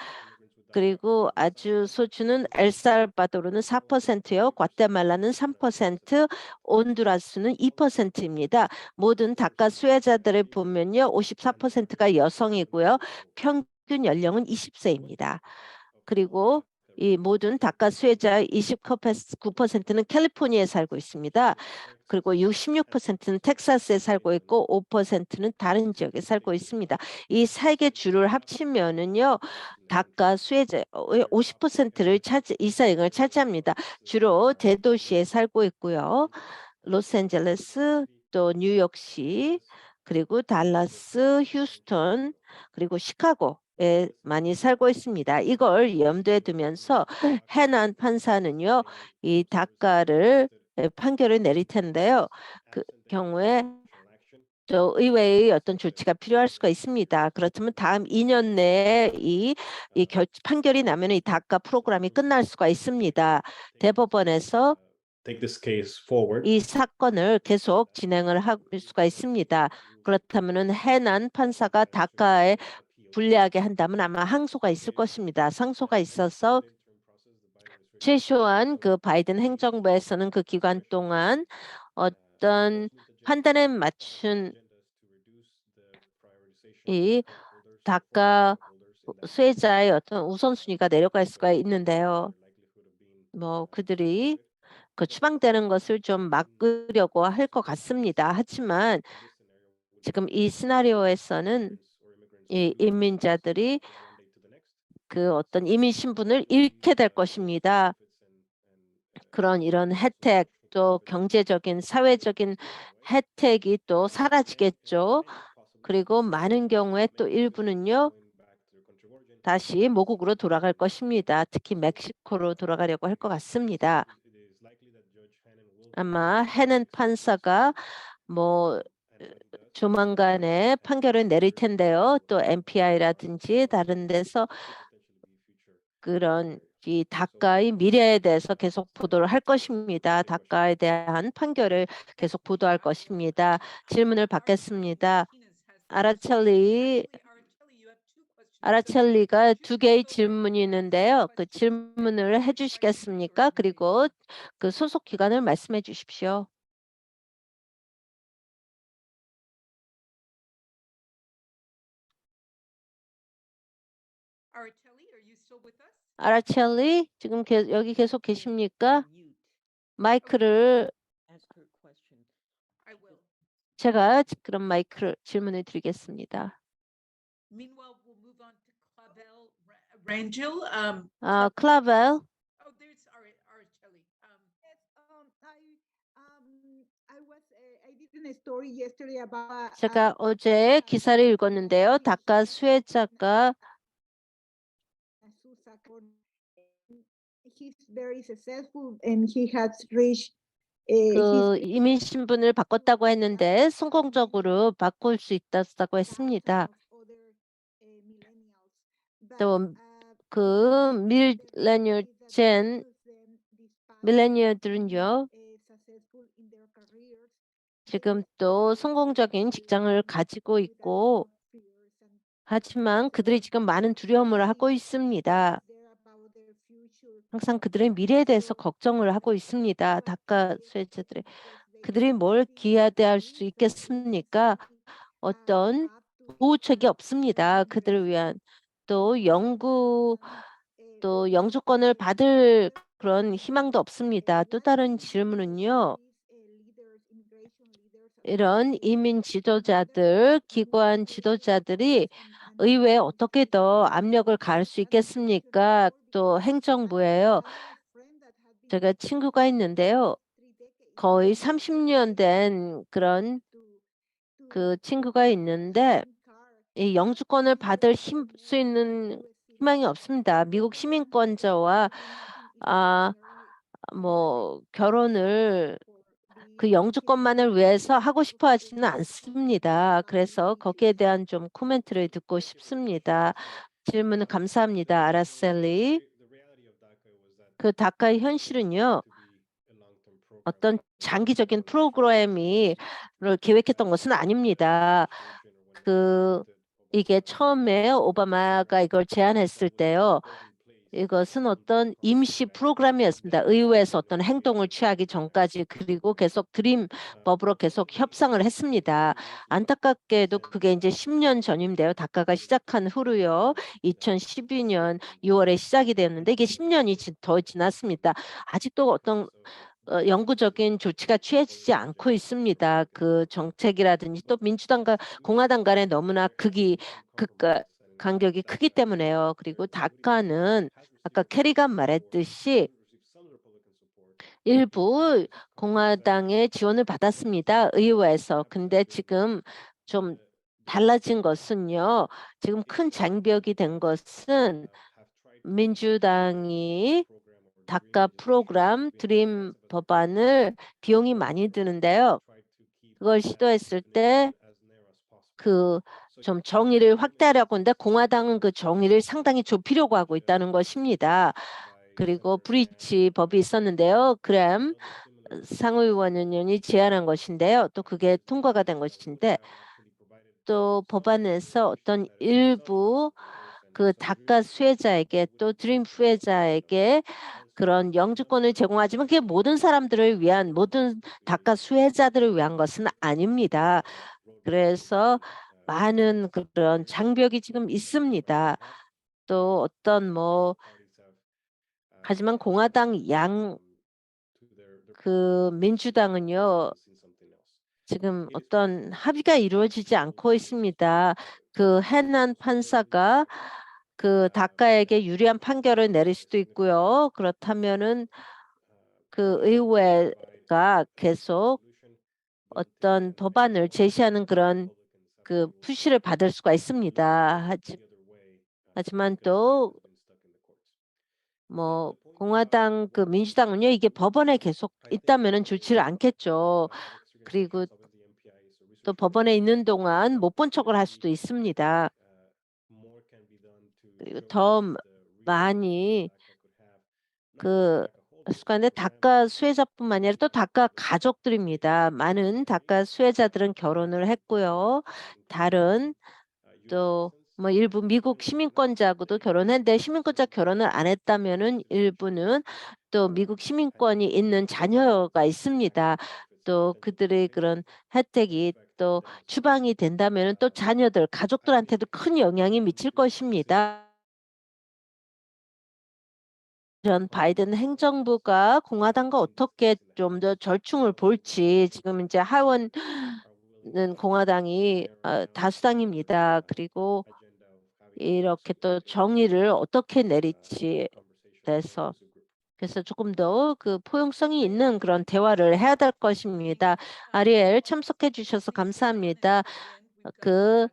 그리고 아주 소주는 엘살바도르는 4%요. 과테말라는 3%, 온두라스는 2%입니다. 모든 다카 수혜자들을 보면요. 54%가 여성이고요. 평균 연령은 20세입니다. 그리고 이 모든 다카 수혜자 29%는 캘리포니아에 살고 있습니다. 그리고 16%는 텍사스에 살고 있고 5%는 다른 지역에 살고 있습니다. 이 세 개 주를 합치면은요. 다카 수혜자의 50%를 이상을 차지합니다. 주로 대도시에 살고 있고요. 로스앤젤레스, 또 뉴욕시, 그리고 달라스, 휴스턴, 그리고 시카고에 많이 살고 있습니다. 이걸 염두에 두면서 해난 판사는요. 이 다카를 판결을 내릴 텐데요. 그 경우에 저 의회의 어떤 조치가 필요할 수가 있습니다. 그렇다면 다음 2년 내에 판결이 나면 이 다카 프로그램이 끝날 수가 있습니다. 대법원에서 take this case forward. 이 사건을 계속 진행을 할 수가 있습니다. 그렇다면은 해난 판사가 다카에 불리하게 한다면 아마 항소가 있을 것입니다. 상소가 있어서 최소한 바이든 행정부에서는 그 기간 동안 어떤 판단에 맞춘 이 다카 수혜자의 어떤 우선순위가 내려갈 수가 있는데요. 그들이 추방되는 것을 좀 막으려고 할 것 같습니다. 하지만 지금 이 시나리오에서는 이 이민자들이 어떤 이민 신분을 잃게 될 것입니다. 이런 혜택 또 경제적인 사회적인 혜택이 또 사라지겠죠. 그리고 많은 경우에 또 일부는요. 다시 모국으로 돌아갈 것입니다. 특히 멕시코로 돌아가려고 할 것 같습니다. 아마 해는 판사가 조만간에 판결을 내릴 텐데요. 또 NPI라든지 다른 데서 그런 이 다카의 미래에 대해서 계속 보도를 할 것입니다. 다카에 대한 판결을 계속 보도할 것입니다. 질문을 받겠습니다. 아라첼리가 2개의 질문이 있는데요. 그 질문을 해주시겠습니까? 그리고 그 소속 기관을 말씀해 주십시오. 아라첼리 지금 여기 계속 계십니까? 마이크를 제가 그럼 마이크를 질문을 드리겠습니다. Rangel, 클라벨, there's Araceli. 제가 어제 기사를 읽었는데요. 다카 수혜자가 그 이민 신분을 바꿨다고 했는데 성공적으로 바꿀 수 있다고 했습니다. 또 그 밀레니얼들은요, 지금 또 성공적인 직장을 가지고 있고, 하지만 그들이 지금 많은 두려움을 하고 있습니다. 항상 그들의 미래에 대해서 걱정을 하고 있습니다. 다카 수혜자들이. 그들이 뭘 기대할 수 있겠습니까? 어떤 보호책이 없습니다. 그들을 위한 또 영주권을 받을 그런 희망도 없습니다. 또 다른 질문은요. 이런 이민 지도자들, 기관 지도자들이 의회에 어떻게 더 압력을 가할 수 있겠습니까? 또 행정부예요. 제가 친구가 있는데요. 거의 30년 된 그런 그 친구가 있는데 이 영주권을 받을 수 있는 희망이 없습니다. 미국 시민권자와 결혼을 그 영주권만을 위해서 하고 싶어 하지는 않습니다. 그래서 거기에 대한 좀 코멘트를 듣고 싶습니다. 질문 감사합니다. 아라셀리. 그 다카의 현실은요. 어떤 장기적인 프로그램을 계획했던 것은 아닙니다. 이게 처음에 오바마가 이걸 제안했을 때요. 이것은 어떤 임시 프로그램이었습니다. 의회에서 어떤 행동을 취하기 전까지 그리고 계속 드림법으로 계속 협상을 했습니다. 안타깝게도 그게 이제 10년 전인데요. 다카가 시작한 후로요. 2012년 6월에 시작이 되었는데 이게 10년이 더 지났습니다. 아직도 어떤 영구적인 조치가 취해지지 않고 있습니다. 그 정책이라든지 또 민주당과 공화당 간에 너무나 간격이 크기 때문에요. 그리고 다카는 아까 캐리가 말했듯이 일부 공화당의 지원을 받았습니다. 의회에서. 근데 지금 좀 달라진 것은요. 지금 큰 장벽이 된 것은 민주당이 다카 프로그램 드림 법안을 비용이 많이 드는데요. 그걸 시도했을 때 좀 정의를 확대하려고 하는데 공화당은 그 정의를 상당히 좁히려고 하고 있다는 것입니다. 그리고 브리치 법이 있었는데요. 그램 상원의원이 제안한 것인데요. 또 그게 통과가 된 것인데 또 법안에서 어떤 일부 그 다카 수혜자에게 또 드림 수혜자에게 그런 영주권을 제공하지만 그게 모든 사람들을 위한 모든 다카 수혜자들을 위한 것은 아닙니다. 그래서 많은 그런 장벽이 지금 있습니다. 또 어떤 하지만 공화당 민주당은요. 지금 어떤 합의가 이루어지지 않고 있습니다. 그 해난 판사가 그 다카에게 유리한 판결을 내릴 수도 있고요. 그렇다면은 그 의회가 계속 어떤 법안을 제시하는 그런 그 푸시를 받을 수가 있습니다. 하지만 또 공화당 민주당은요 이게 법원에 계속 있다면은 좋지를 않겠죠. 그리고 또 법원에 있는 동안 못 본 척을 할 수도 있습니다. 그리고 더 많이 수간의 다카 수혜자뿐만 아니라 또 다카 가족들입니다. 많은 다카 수혜자들은 결혼을 했고요. 다른 또 뭐 일부 미국 시민권자하고도 결혼했는데 시민권자 결혼을 안 했다면은 일부는 또 미국 시민권이 있는 자녀가 있습니다. 또 그들의 그런 혜택이 또 추방이 된다면은 또 자녀들, 가족들한테도 큰 영향이 미칠 것입니다. 전 바이든 행정부가 공화당과 어떻게 좀 더 절충을 볼지 지금 이제 하원은 공화당이 다수당입니다. 그리고 이렇게 또 정의를 어떻게 내릴지 돼서 그래서 조금 더 그 포용성이 있는 그런 대화를 해야 될 것입니다. 아리엘 참석해 주셔서 감사합니다. 그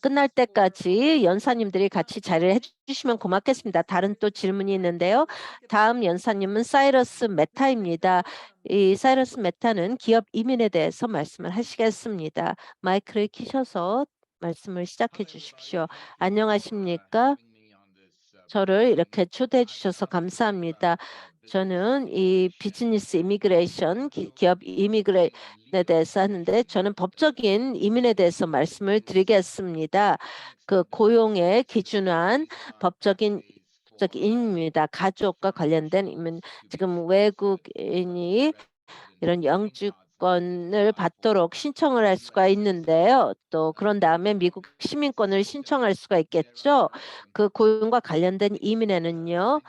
끝날 때까지 연사님들이 같이 자리를 해주시면 고맙겠습니다. 다른 또 질문이 있는데요. 다음 연사님은 사이러스 메타입니다. 이 사이러스 메타는 기업 이민에 대해서 말씀을 하시겠습니다. 마이크를 켜셔서 말씀을 시작해 주십시오. 안녕하십니까? 저를 이렇게 초대해 주셔서 감사합니다. 저는 이 비즈니스 이미그레이션, 기업 이미그레이션에 대해서 하는데 저는 법적인 이민에 대해서 말씀을 드리겠습니다. 그 고용에 기준한 법적인 이민입니다. 가족과 관련된 이민, 지금 외국인이 이런 영주권을 받도록 신청을 할 수가 있는데요. 또 그런 다음에 미국 시민권을 신청할 수가 있겠죠. 그 고용과 관련된 이민에는요.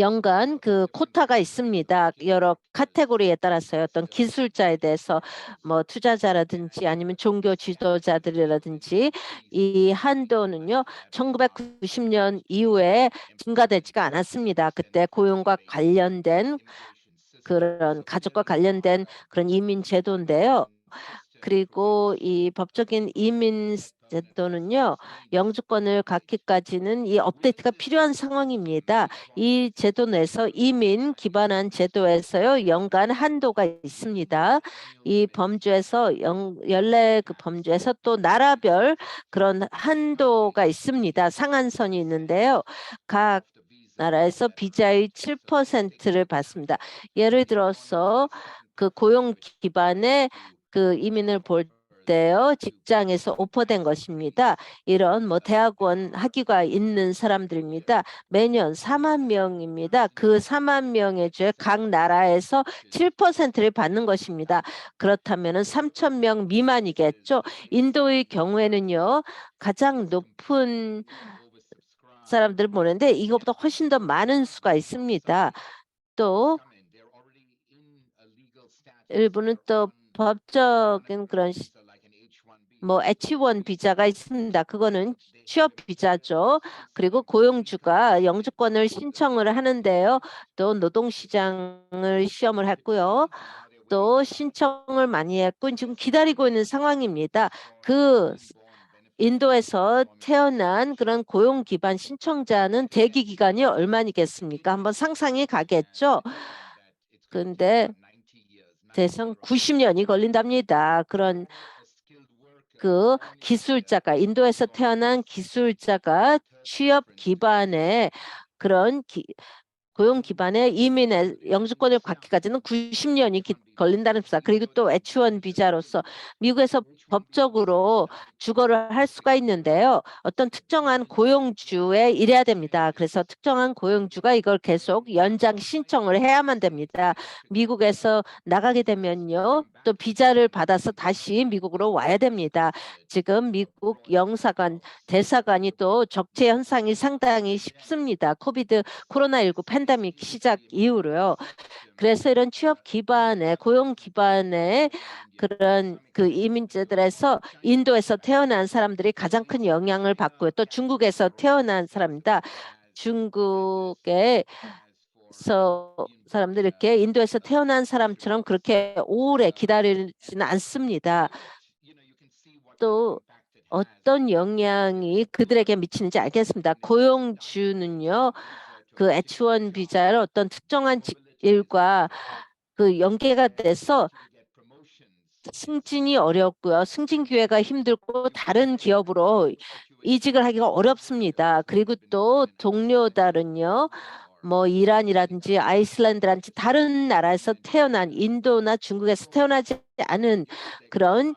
연간 그 코타가 있습니다. 여러 카테고리에 따라서요. 어떤 기술자에 대해서 뭐 투자자라든지 아니면 종교 지도자들이라든지 이 한도는요. 1990년 이후에 증가되지가 않았습니다. 그때 고용과 관련된 그런 가족과 관련된 그런 이민 제도인데요. 그리고 이 법적인 이민 제도는요, 영주권을 갖기까지는 이 업데이트가 필요한 상황입니다. 이 제도 내에서 이민 기반한 제도에서요, 연간 한도가 있습니다. 이 범주에서 연례 그 범주에서 또 나라별 그런 한도가 있습니다. 상한선이 있는데요. 각 나라에서 비자의 7%를 받습니다. 예를 들어서 그 고용 기반의 그 이민을 볼 때요, 직장에서 오퍼된 것입니다. 이런 뭐 대학원 학위가 있는 사람들입니다. 매년 4만 명입니다. 그 4만 명의 중에 각 나라에서 7%를 받는 것입니다. 그렇다면 3천 명 미만이겠죠. 인도의 경우에는요, 가장 높은 사람들을 보는데 이것보다 훨씬 더 많은 수가 있습니다. 또 일부는 또 법적인 그런 뭐 H1 비자가 있습니다. 그거는 취업 비자죠. 그리고 고용주가 영주권을 신청을 하는데요. 또 노동시장을 시험을 했고요. 또 신청을 많이 했고 지금 기다리고 있는 상황입니다. 그 인도에서 태어난 그런 고용 기반 신청자는 대기 기간이 얼마니겠습니까? 한번 상상이 가겠죠. 근데 대상 90년이 걸린답니다. 그런 그 기술자가 인도에서 태어난 기술자가 취업 기반의 그런 고용 기반의 이민의 영주권을 받기까지는 90년이 걸린다는 겁니다. 그리고 또 H1 비자로서 미국에서 법적으로 주거를 할 수가 있는데요. 어떤 특정한 고용주에 일해야 됩니다. 그래서 특정한 고용주가 이걸 계속 연장 신청을 해야만 됩니다. 미국에서 나가게 되면요. 또 비자를 받아서 다시 미국으로 와야 됩니다. 지금 미국 영사관, 대사관이 또 적체 현상이 상당히 쉽습니다. 코로나19 팬데믹 시작 이후로요. 그래서 이런 취업 기반의 고용 기반의 그런 그 이민자들에서 인도에서 태어난 사람들이 가장 큰 영향을 받고요. 또 중국에서 태어난 사람입니다. 중국에서 사람들이 이렇게 인도에서 태어난 사람처럼 그렇게 오래 기다리지는 않습니다. 또 어떤 영향이 그들에게 미치는지 알겠습니다. 고용주는요, 그 H1 비자를 어떤 특정한 일과 그 연계가 돼서 승진이 어렵고요. 승진 기회가 힘들고 다른 기업으로 이직을 하기가 어렵습니다. 그리고 또 동료들은요. 뭐 이란이라든지 아이슬란드라든지 다른 나라에서 태어난 인도나 중국에서 태어나지 않은 그런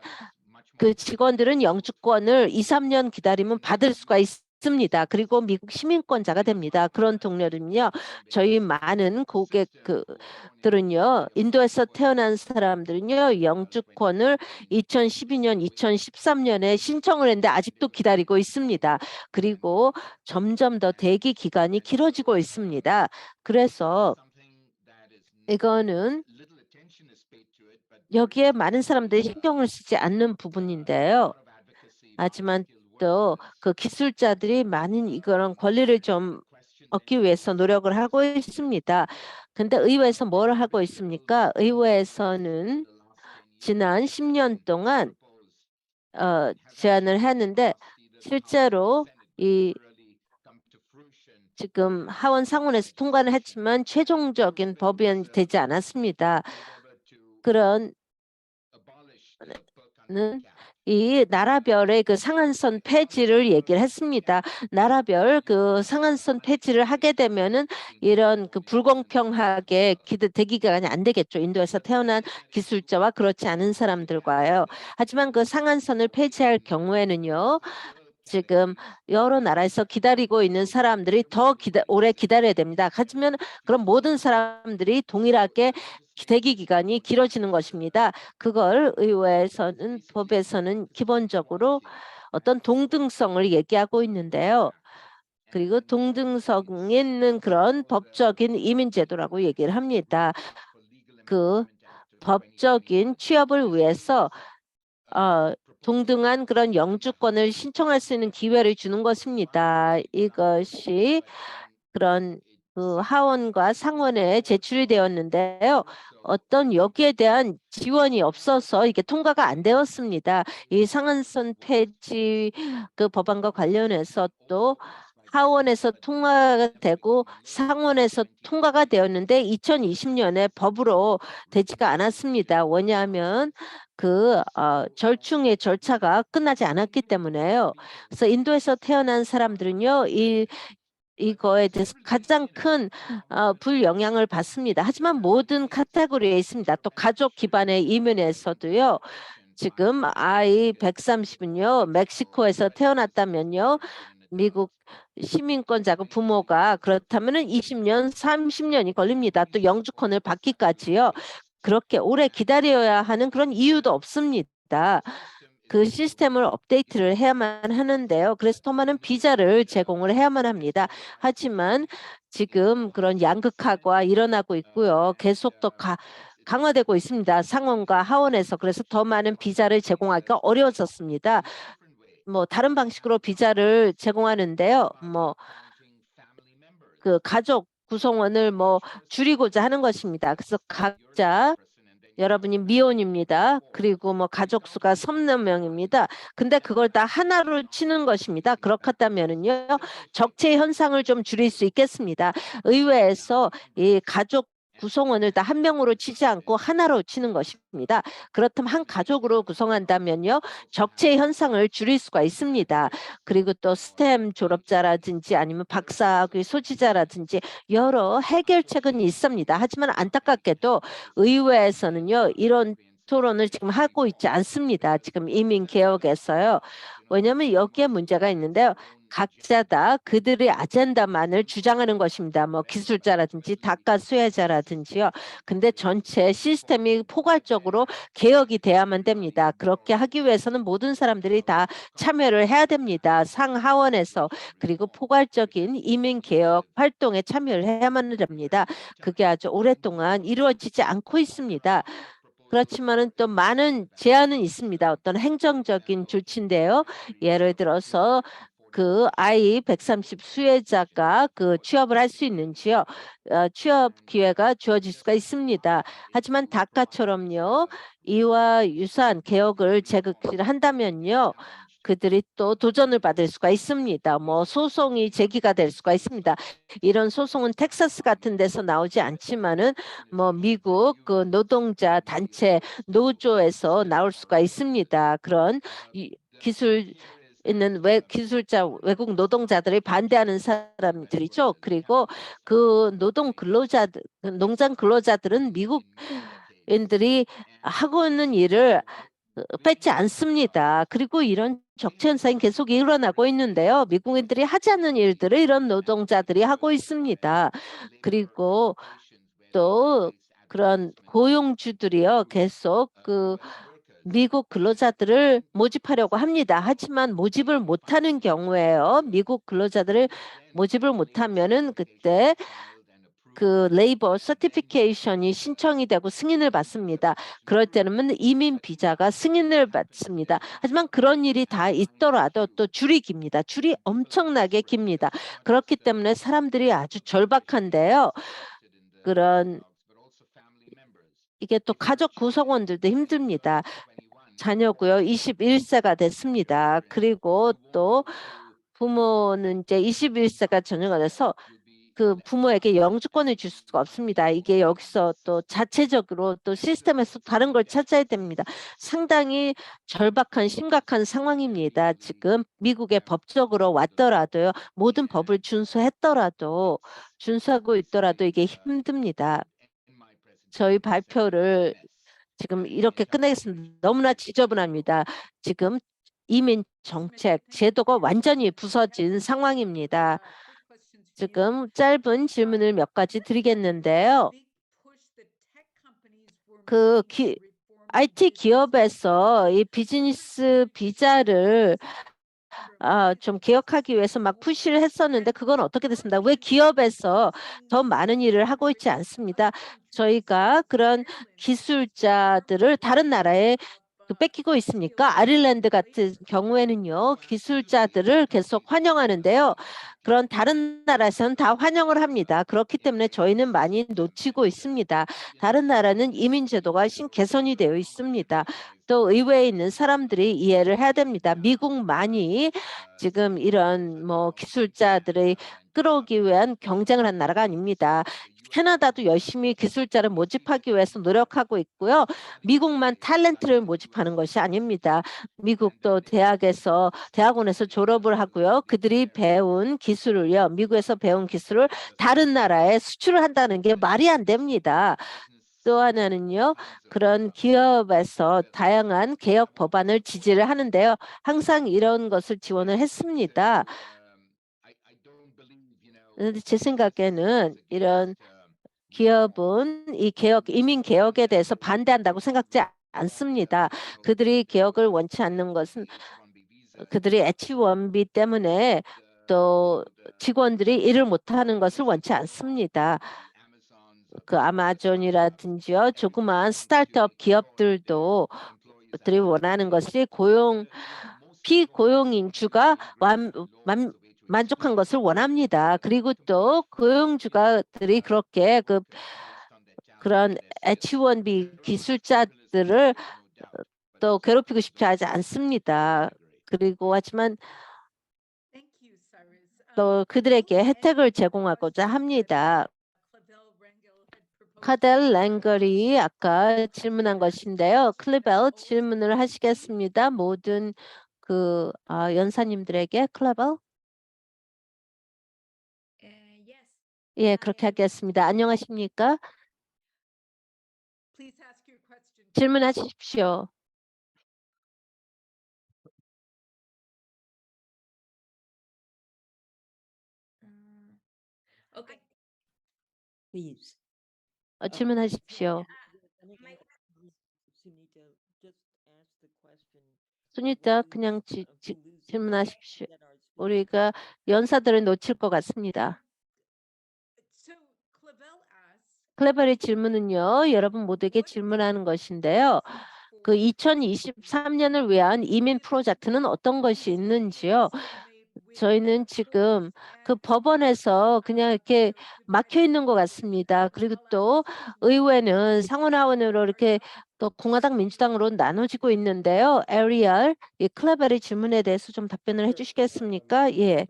그 직원들은 영주권을 2, 3년 기다리면 받을 수가 있습니다. 그리고 미국 시민권자가 됩니다. 그런 동료들은요, 저희 많은 고객들은요, 인도에서 태어난 사람들은요, 영주권을 2012년, 2013년에 신청을 했는데 아직도 기다리고 있습니다. 그리고 점점 더 대기 기간이 길어지고 있습니다. 그래서 이거는 여기에 많은 사람들이 신경을 쓰지 않는 부분인데요. 하지만 또 그 기술자들이 많은 이런 권리를 좀 얻기 위해서 노력을 하고 있습니다. 근데 의회에서 뭘 하고 있습니까? 의회에서는 지난 10년 동안 제안을 했는데 실제로 이 지금 하원 상원에서 통과를 했지만 최종적인 법안이 되지 않았습니다. 그런 이 나라별의 그 상한선 폐지를 얘기를 했습니다. 나라별 그 상한선 폐지를 하게 되면은 이런 그 불공평하게 대기 기간이 안 되겠죠. 인도에서 태어난 기술자와 그렇지 않은 사람들과요. 하지만 그 상한선을 폐지할 경우에는요. 지금 여러 나라에서 기다리고 있는 사람들이 더 오래 기다려야 됩니다. 하지만 그럼 모든 사람들이 동일하게 대기 기간이 길어지는 것입니다. 그걸 의회에서는 법에서는 기본적으로 어떤 동등성을 얘기하고 있는데요. 그리고 동등성 있는 그런 법적인 이민 제도라고 얘기를 합니다. 그 법적인 취업을 위해서 동등한 그런 영주권을 신청할 수 있는 기회를 주는 것입니다. 이것이 그런 그 하원과 상원에 제출이 되었는데요. 어떤 여기에 대한 지원이 없어서 이게 통과가 안 되었습니다. 이 상한선 폐지 그 법안과 관련해서 또 하원에서 통과가 되고 상원에서 통과가 되었는데 2020년에 법으로 되지가 않았습니다. 왜냐하면 그 절충의 절차가 끝나지 않았기 때문에요. 그래서 인도에서 태어난 사람들은요, 이거에 대해서 가장 큰 불영향을 받습니다. 하지만 모든 카테고리에 있습니다. 또 가족 기반의 이민에서도요. 지금 아이 130은요. 멕시코에서 태어났다면요. 미국 시민권자가 부모가 그렇다면은 20년, 30년이 걸립니다. 또 영주권을 받기까지요. 그렇게 오래 기다려야 하는 그런 이유도 없습니다. 그 시스템을 업데이트를 해야만 하는데요. 그래서 더 많은 비자를 제공을 해야만 합니다. 하지만 지금 그런 양극화가 일어나고 있고요. 계속 더 강화되고 있습니다. 상원과 하원에서. 그래서 더 많은 비자를 제공하기가 어려워졌습니다. 뭐 다른 방식으로 비자를 제공하는데요. 뭐 그 가족 구성원을 뭐 줄이고자 하는 것입니다. 그래서 각자 여러분이 미혼입니다. 그리고 뭐 가족 수가 3명입니다. 근데 그걸 다 하나로 치는 것입니다. 그렇다면은요, 적체 현상을 좀 줄일 수 있겠습니다. 의회에서 이 가족 구성원을 다 한 명으로 치지 않고 하나로 치는 것입니다. 그렇다면 한 가족으로 구성한다면요, 적체 현상을 줄일 수가 있습니다. 그리고 또 스템 졸업자라든지 아니면 박사학위 소지자라든지 여러 해결책은 있습니다. 하지만 안타깝게도 의회에서는요, 이런 토론을 지금 하고 있지 않습니다. 지금 이민 개혁에서요. 왜냐하면 여기에 문제가 있는데요. 각자 다 그들의 아젠다만을 주장하는 것입니다. 뭐 기술자라든지 다카 수혜자라든지요. 근데 전체 시스템이 포괄적으로 개혁이 돼야만 됩니다. 그렇게 하기 위해서는 모든 사람들이 다 참여를 해야 됩니다. 상하원에서. 그리고 포괄적인 이민 개혁 활동에 참여를 해야만 됩니다. 그게 아주 오랫동안 이루어지지 않고 있습니다. 그렇지만은 또 많은 제한은 있습니다. 어떤 행정적인 조치인데요. 예를 들어서 그 아이 130 수혜자가 그 취업을 할 수 있는지요. 취업 기회가 주어질 수가 있습니다. 하지만 다카처럼요. 이와 유사한 개혁을 한다면요. 그들이 또 도전을 받을 수가 있습니다. 뭐 소송이 제기가 될 수가 있습니다. 이런 소송은 텍사스 같은 데서 나오지 않지만은 뭐 미국 그 노동자 단체 노조에서 나올 수가 있습니다. 그런 기술 있는 기술자 외국 노동자들이 반대하는 사람들이죠. 그리고 그 노동 근로자들, 농장 근로자들은 미국인들이 하고 있는 일을 뺏지 않습니다. 그리고 이런 적체 현상이 계속 일어나고 있는데요. 미국인들이 하지 않는 일들을 이런 노동자들이 하고 있습니다. 그리고 또 그런 고용주들이요, 계속 미국 근로자들을 모집하려고 합니다. 하지만 모집을 못하는 경우에요, 미국 근로자들을 모집을 못하면은 그때 그 레이버 서티피케이션이 신청이 되고 승인을 받습니다. 그럴 때는 이민 비자가 승인을 받습니다. 하지만 그런 일이 다 있더라도 또 줄이 깁니다. 줄이 엄청나게 깁니다. 그렇기 때문에 사람들이 아주 절박한데요. 이게 또 가족 구성원들도 힘듭니다. 자녀고요, 21세가 됐습니다. 그리고 또 부모는 이제 21세가 전후가 돼서 그 부모에게 영주권을 줄 수가 없습니다. 이게 여기서 또 자체적으로 또 시스템에서 다른 걸 찾아야 됩니다. 상당히 절박한 심각한 상황입니다. 지금 미국에 법적으로 왔더라도요, 모든 법을 준수하고 있더라도 이게 힘듭니다. 저희 발표를 지금 이렇게 끝내겠습니다. 너무나 지저분합니다. 지금 이민 정책 제도가 완전히 부서진 상황입니다. 지금 짧은 질문을 몇 가지 드리겠는데요. IT 기업에서 이 비즈니스 비자를 좀 개혁하기 위해서 막 푸시를 했었는데 그건 어떻게 됐습니다. 왜 기업에서 더 많은 일을 하고 있지 않습니다. 저희가 그런 기술자들을 다른 나라에 뺏기고 있습니까? 아일랜드 같은 경우에는요, 기술자들을 계속 환영하는데요. 그런 다른 나라에서는 다 환영을 합니다. 그렇기 때문에 저희는 많이 놓치고 있습니다. 다른 나라는 이민제도가 개선이 되어 있습니다. 또 의회에 있는 사람들이 이해를 해야 됩니다. 미국만이 지금 이런 기술자들의 끌어오기 위한 경쟁을 한 나라가 아닙니다. 캐나다도 열심히 기술자를 모집하기 위해서 노력하고 있고요. 미국만 탤런트를 모집하는 것이 아닙니다. 미국도 대학원에서 졸업을 하고요. 그들이 배운 기술을요, 미국에서 배운 기술을 다른 나라에 수출을 한다는 게 말이 안 됩니다. 또 하나는요, 그런 기업에서 다양한 개혁 법안을 지지를 하는데요. 항상 이런 것을 지원을 했습니다. 그런데 제 생각에는 이런 기업은 이 이민 개혁에 대해서 반대한다고 생각지 않습니다. 그들이 개혁을 원치 않는 것은 그들이 H-1B 때문에 또 직원들이 일을 못하는 것을 원치 않습니다. 그 아마존이라든지요, 조그마한 스타트업 기업들도 들이 원하는 것이 비고용인주가 만족한 것을 원합니다. 그리고 또 고용주가들이 그렇게 그런 H-1B 기술자들을 또 괴롭히고 싶지 하지 않습니다. 그리고 하지만 또 그들에게 혜택을 제공하고자 합니다. 카델 랭걸이 아까 질문한 것인데요. 클리벨 질문을 하시겠습니다. 모든 연사님들에게 클리벨. 예, 그렇게 하겠습니다. 안녕하십니까? 질문하십시오. Please. 질문하십시오. 순위자 그냥 질문하십시오. 우리가 연사들을 놓칠 것 같습니다. 클레버의 질문은요, 여러분 모두에게 질문하는 것인데요. 그 2023년을 위한 이민 프로젝트는 어떤 것이 있는지요? 저희는 지금 그 법원에서 그냥 이렇게 막혀 있는 것 같습니다. 그리고 또 의회는 상원하원으로 이렇게 또 공화당 민주당으로 나눠지고 있는데요. 에리얼, 이 클레버의 질문에 대해서 좀 답변을 해주시겠습니까? 예.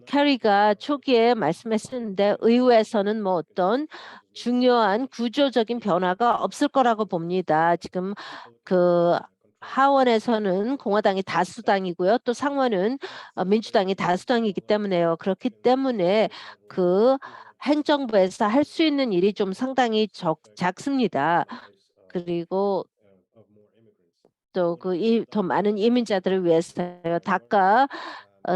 캐리가 초기에 말씀했었는데 의회에서는 어떤 중요한 구조적인 변화가 없을 거라고 봅니다. 지금 하원에서는 공화당이 다수당이고요. 또 상원은 민주당이 다수당이기 때문에요. 그렇기 때문에 행정부에서 할 수 있는 일이 좀 상당히 작습니다. 그리고 of more immigrants. 또 더 많은 이민자들을 위해서요. 다카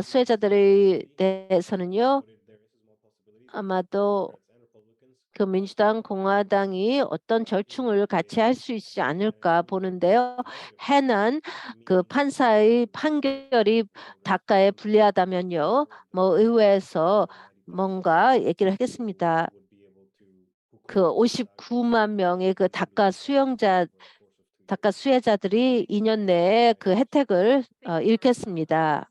수혜자들에 대해서는요. But there is a small possibility 아마도 Democrats and Republicans 그 민주당, 공화당이 어떤 절충을 같이 할 수 있지 않을까 보는데요. 해난 그 판사의 판결이 다카에 불리하다면요. 뭐 의회에서 뭔가 얘기를 하겠습니다. 그 59만 명의 그 다카 수혜자들이 2년 내에 그 혜택을 잃겠습니다.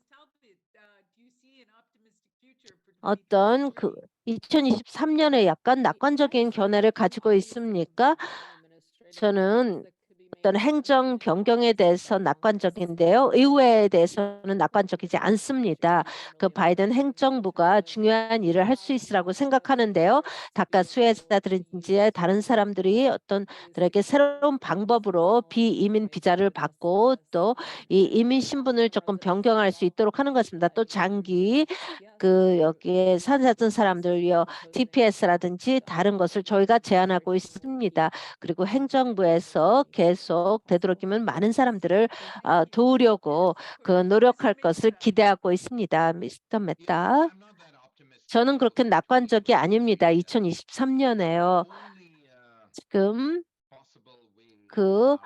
어떤 그 2023년에 약간 낙관적인 견해를 가지고 있습니까? 저는 어떤 행정 변경에 대해서 낙관적인데요. 의회에 대해서는 낙관적이지 않습니다. 그 바이든 행정부가 중요한 일을 할 수 있으라고 생각하는데요. 다카 수혜자들인지 다른 사람들이 어떤 들에게 새로운 방법으로 비이민 비자를 받고 또 이 이민 신분을 조금 변경할 수 있도록 하는 것입니다. 또 장기 그 여기에 사는 사람들요, TPS라든지 다른 것을 저희가 제안하고 있습니다. 그리고 행정부에서 계속 되도록이면 많은 사람들을 도우려고 그 노력할 것을 기대하고 있습니다. 미스터 메타. 저는 그렇게 낙관적이 아닙니다. 2023년에요. 지금 그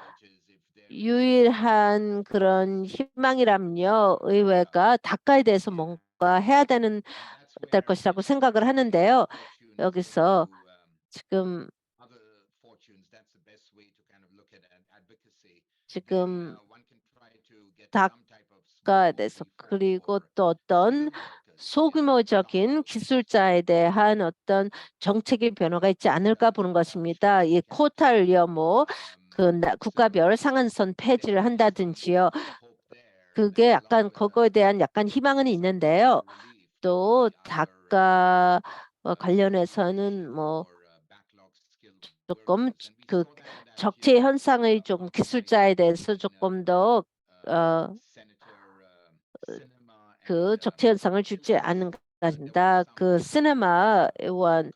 유일한 그런 희망이라면요. 의회가 다카에 대해서 뭔가 해야 될 것이라고 생각을 하는데요. 여기서 지금 다카에 대해서 그리고 또 어떤 소규모적인 기술자에 대한 어떤 정책의 변화가 있지 않을까 보는 것입니다. 이 코타를요, 국가별 상한선 폐지를 한다든지요. 그게 약간 그거에 대한 약간 희망은 있는데요. 또 다카 관련해서는 조금 그 적재 현상의 좀 기술자에 대해서 조금 더 그 적재 현상을 주지 않는 것 같습니다. 그 시네마 의원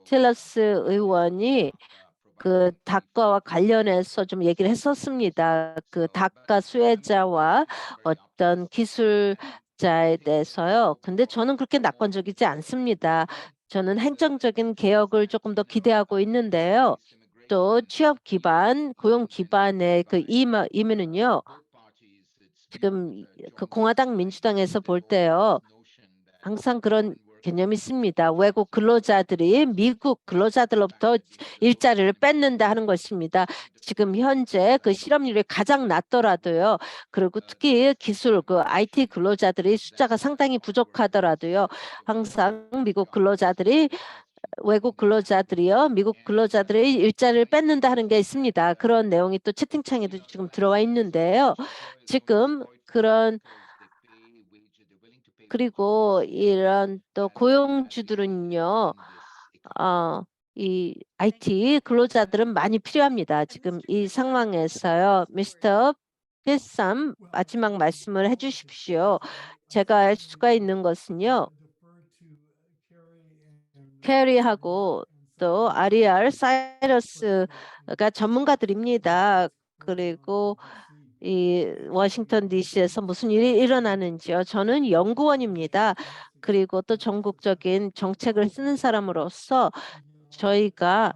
틸러스 의원이 그 다카와 관련해서 좀 얘기를 했었습니다. 그 다카 수혜자와 어떤 기술자에 대해서요. 근데 저는 그렇게 낙관적이지 않습니다. 저는 행정적인 개혁을 조금 더 기대하고 있는데요. 또 취업 기반, 고용 기반의 그 이민은요. 지금 그 공화당 민주당에서 볼 때요. 항상 그런 개념이 있습니다. 외국 근로자들이 미국 근로자들로부터 일자리를 뺏는다 하는 것입니다. 지금 현재 그 실업률이 가장 낮더라도요. 그리고 특히 기술, 그 IT 근로자들이 숫자가 상당히 부족하더라도요. 항상 외국 근로자들이요. 미국 근로자들의 일자리를 뺏는다 하는 게 있습니다. 그런 내용이 또 채팅창에도 지금 들어와 있는데요. 지금 그리고 이런 또 고용주들은요, 이 IT 근로자들은 많이 필요합니다. 지금 이 상황에서요. 미스터 필삼 마지막 말씀을 해주십시오. 제가 알 수가 있는 것은요. 캐리하고 또 아리알 사이러스가 전문가들입니다. 그리고 이 워싱턴 DC에서 무슨 일이 일어나는지요. 저는 연구원입니다. 그리고 또 전국적인 정책을 쓰는 사람으로서 저희가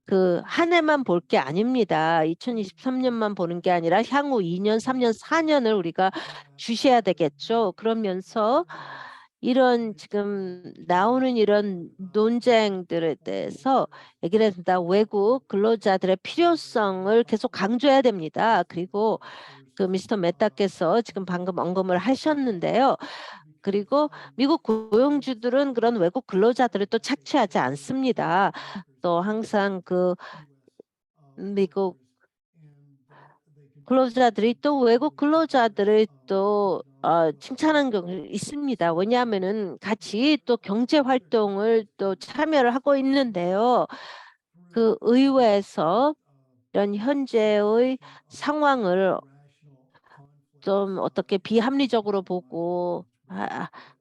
그 한 해만 볼 게 아닙니다. 2023년만 보는 게 아니라 향후 2년, 3년, 4년을 우리가 주시해야 되겠죠. 그러면서 이런 지금 나오는 이런 논쟁들에 대해서 얘기를 했습니다. 외국 근로자들의 필요성을 계속 강조해야 됩니다. 그리고 그 미스터 메타께서 지금 방금 언급을 하셨는데요. 그리고 미국 고용주들은 그런 외국 근로자들을 또 착취하지 않습니다. 또 항상 그 미국 근로자들이 또 외국 근로자들을 또 칭찬하는 경우 있습니다. 왜냐하면은 같이 또 경제 활동을 또 참여를 하고 있는데요. 그 의회에서 이런 현재의 상황을 좀 어떻게 비합리적으로 보고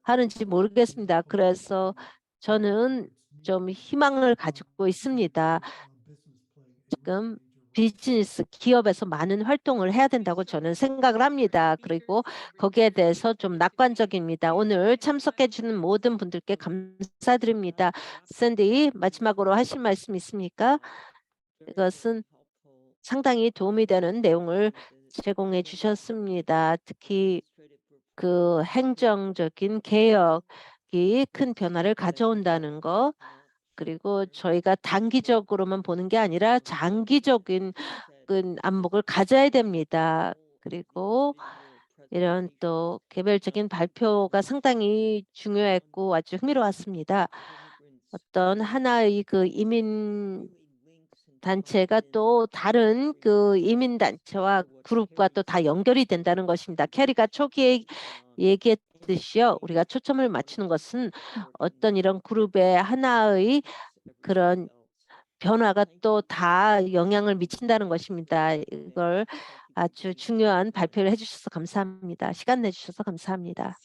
하는지 모르겠습니다. 그래서 저는 좀 희망을 가지고 있습니다. 지금 비즈니스 기업에서 많은 활동을 해야 된다고 저는 생각을 합니다. 그리고 거기에 대해서 좀 낙관적입니다. 오늘 참석해 주는 모든 분들께 감사드립니다. 샌디, 마지막으로 하실 말씀 있습니까? 이것은 상당히 도움이 되는 내용을 제공해 주셨습니다. 특히 그 행정적인 개혁이 큰 변화를 가져온다는 거, 그리고 저희가 단기적으로만 보는 게 아니라 장기적인 안목을 가져야 됩니다. 그리고 이런 또 개별적인 발표가 상당히 중요했고 아주 흥미로웠습니다. 어떤 하나의 그 이민 단체가 또 다른 그 이민 단체와 그룹과 또 다 연결이 된다는 것입니다. 캐리가 초기에 얘기했듯이요. 우리가 초점을 맞추는 것은 어떤 이런 그룹의 하나의 그런 변화가 또 다 영향을 미친다는 것입니다. 이걸 아주 중요한 발표를 해주셔서 감사합니다. 시간 내주셔서 감사합니다.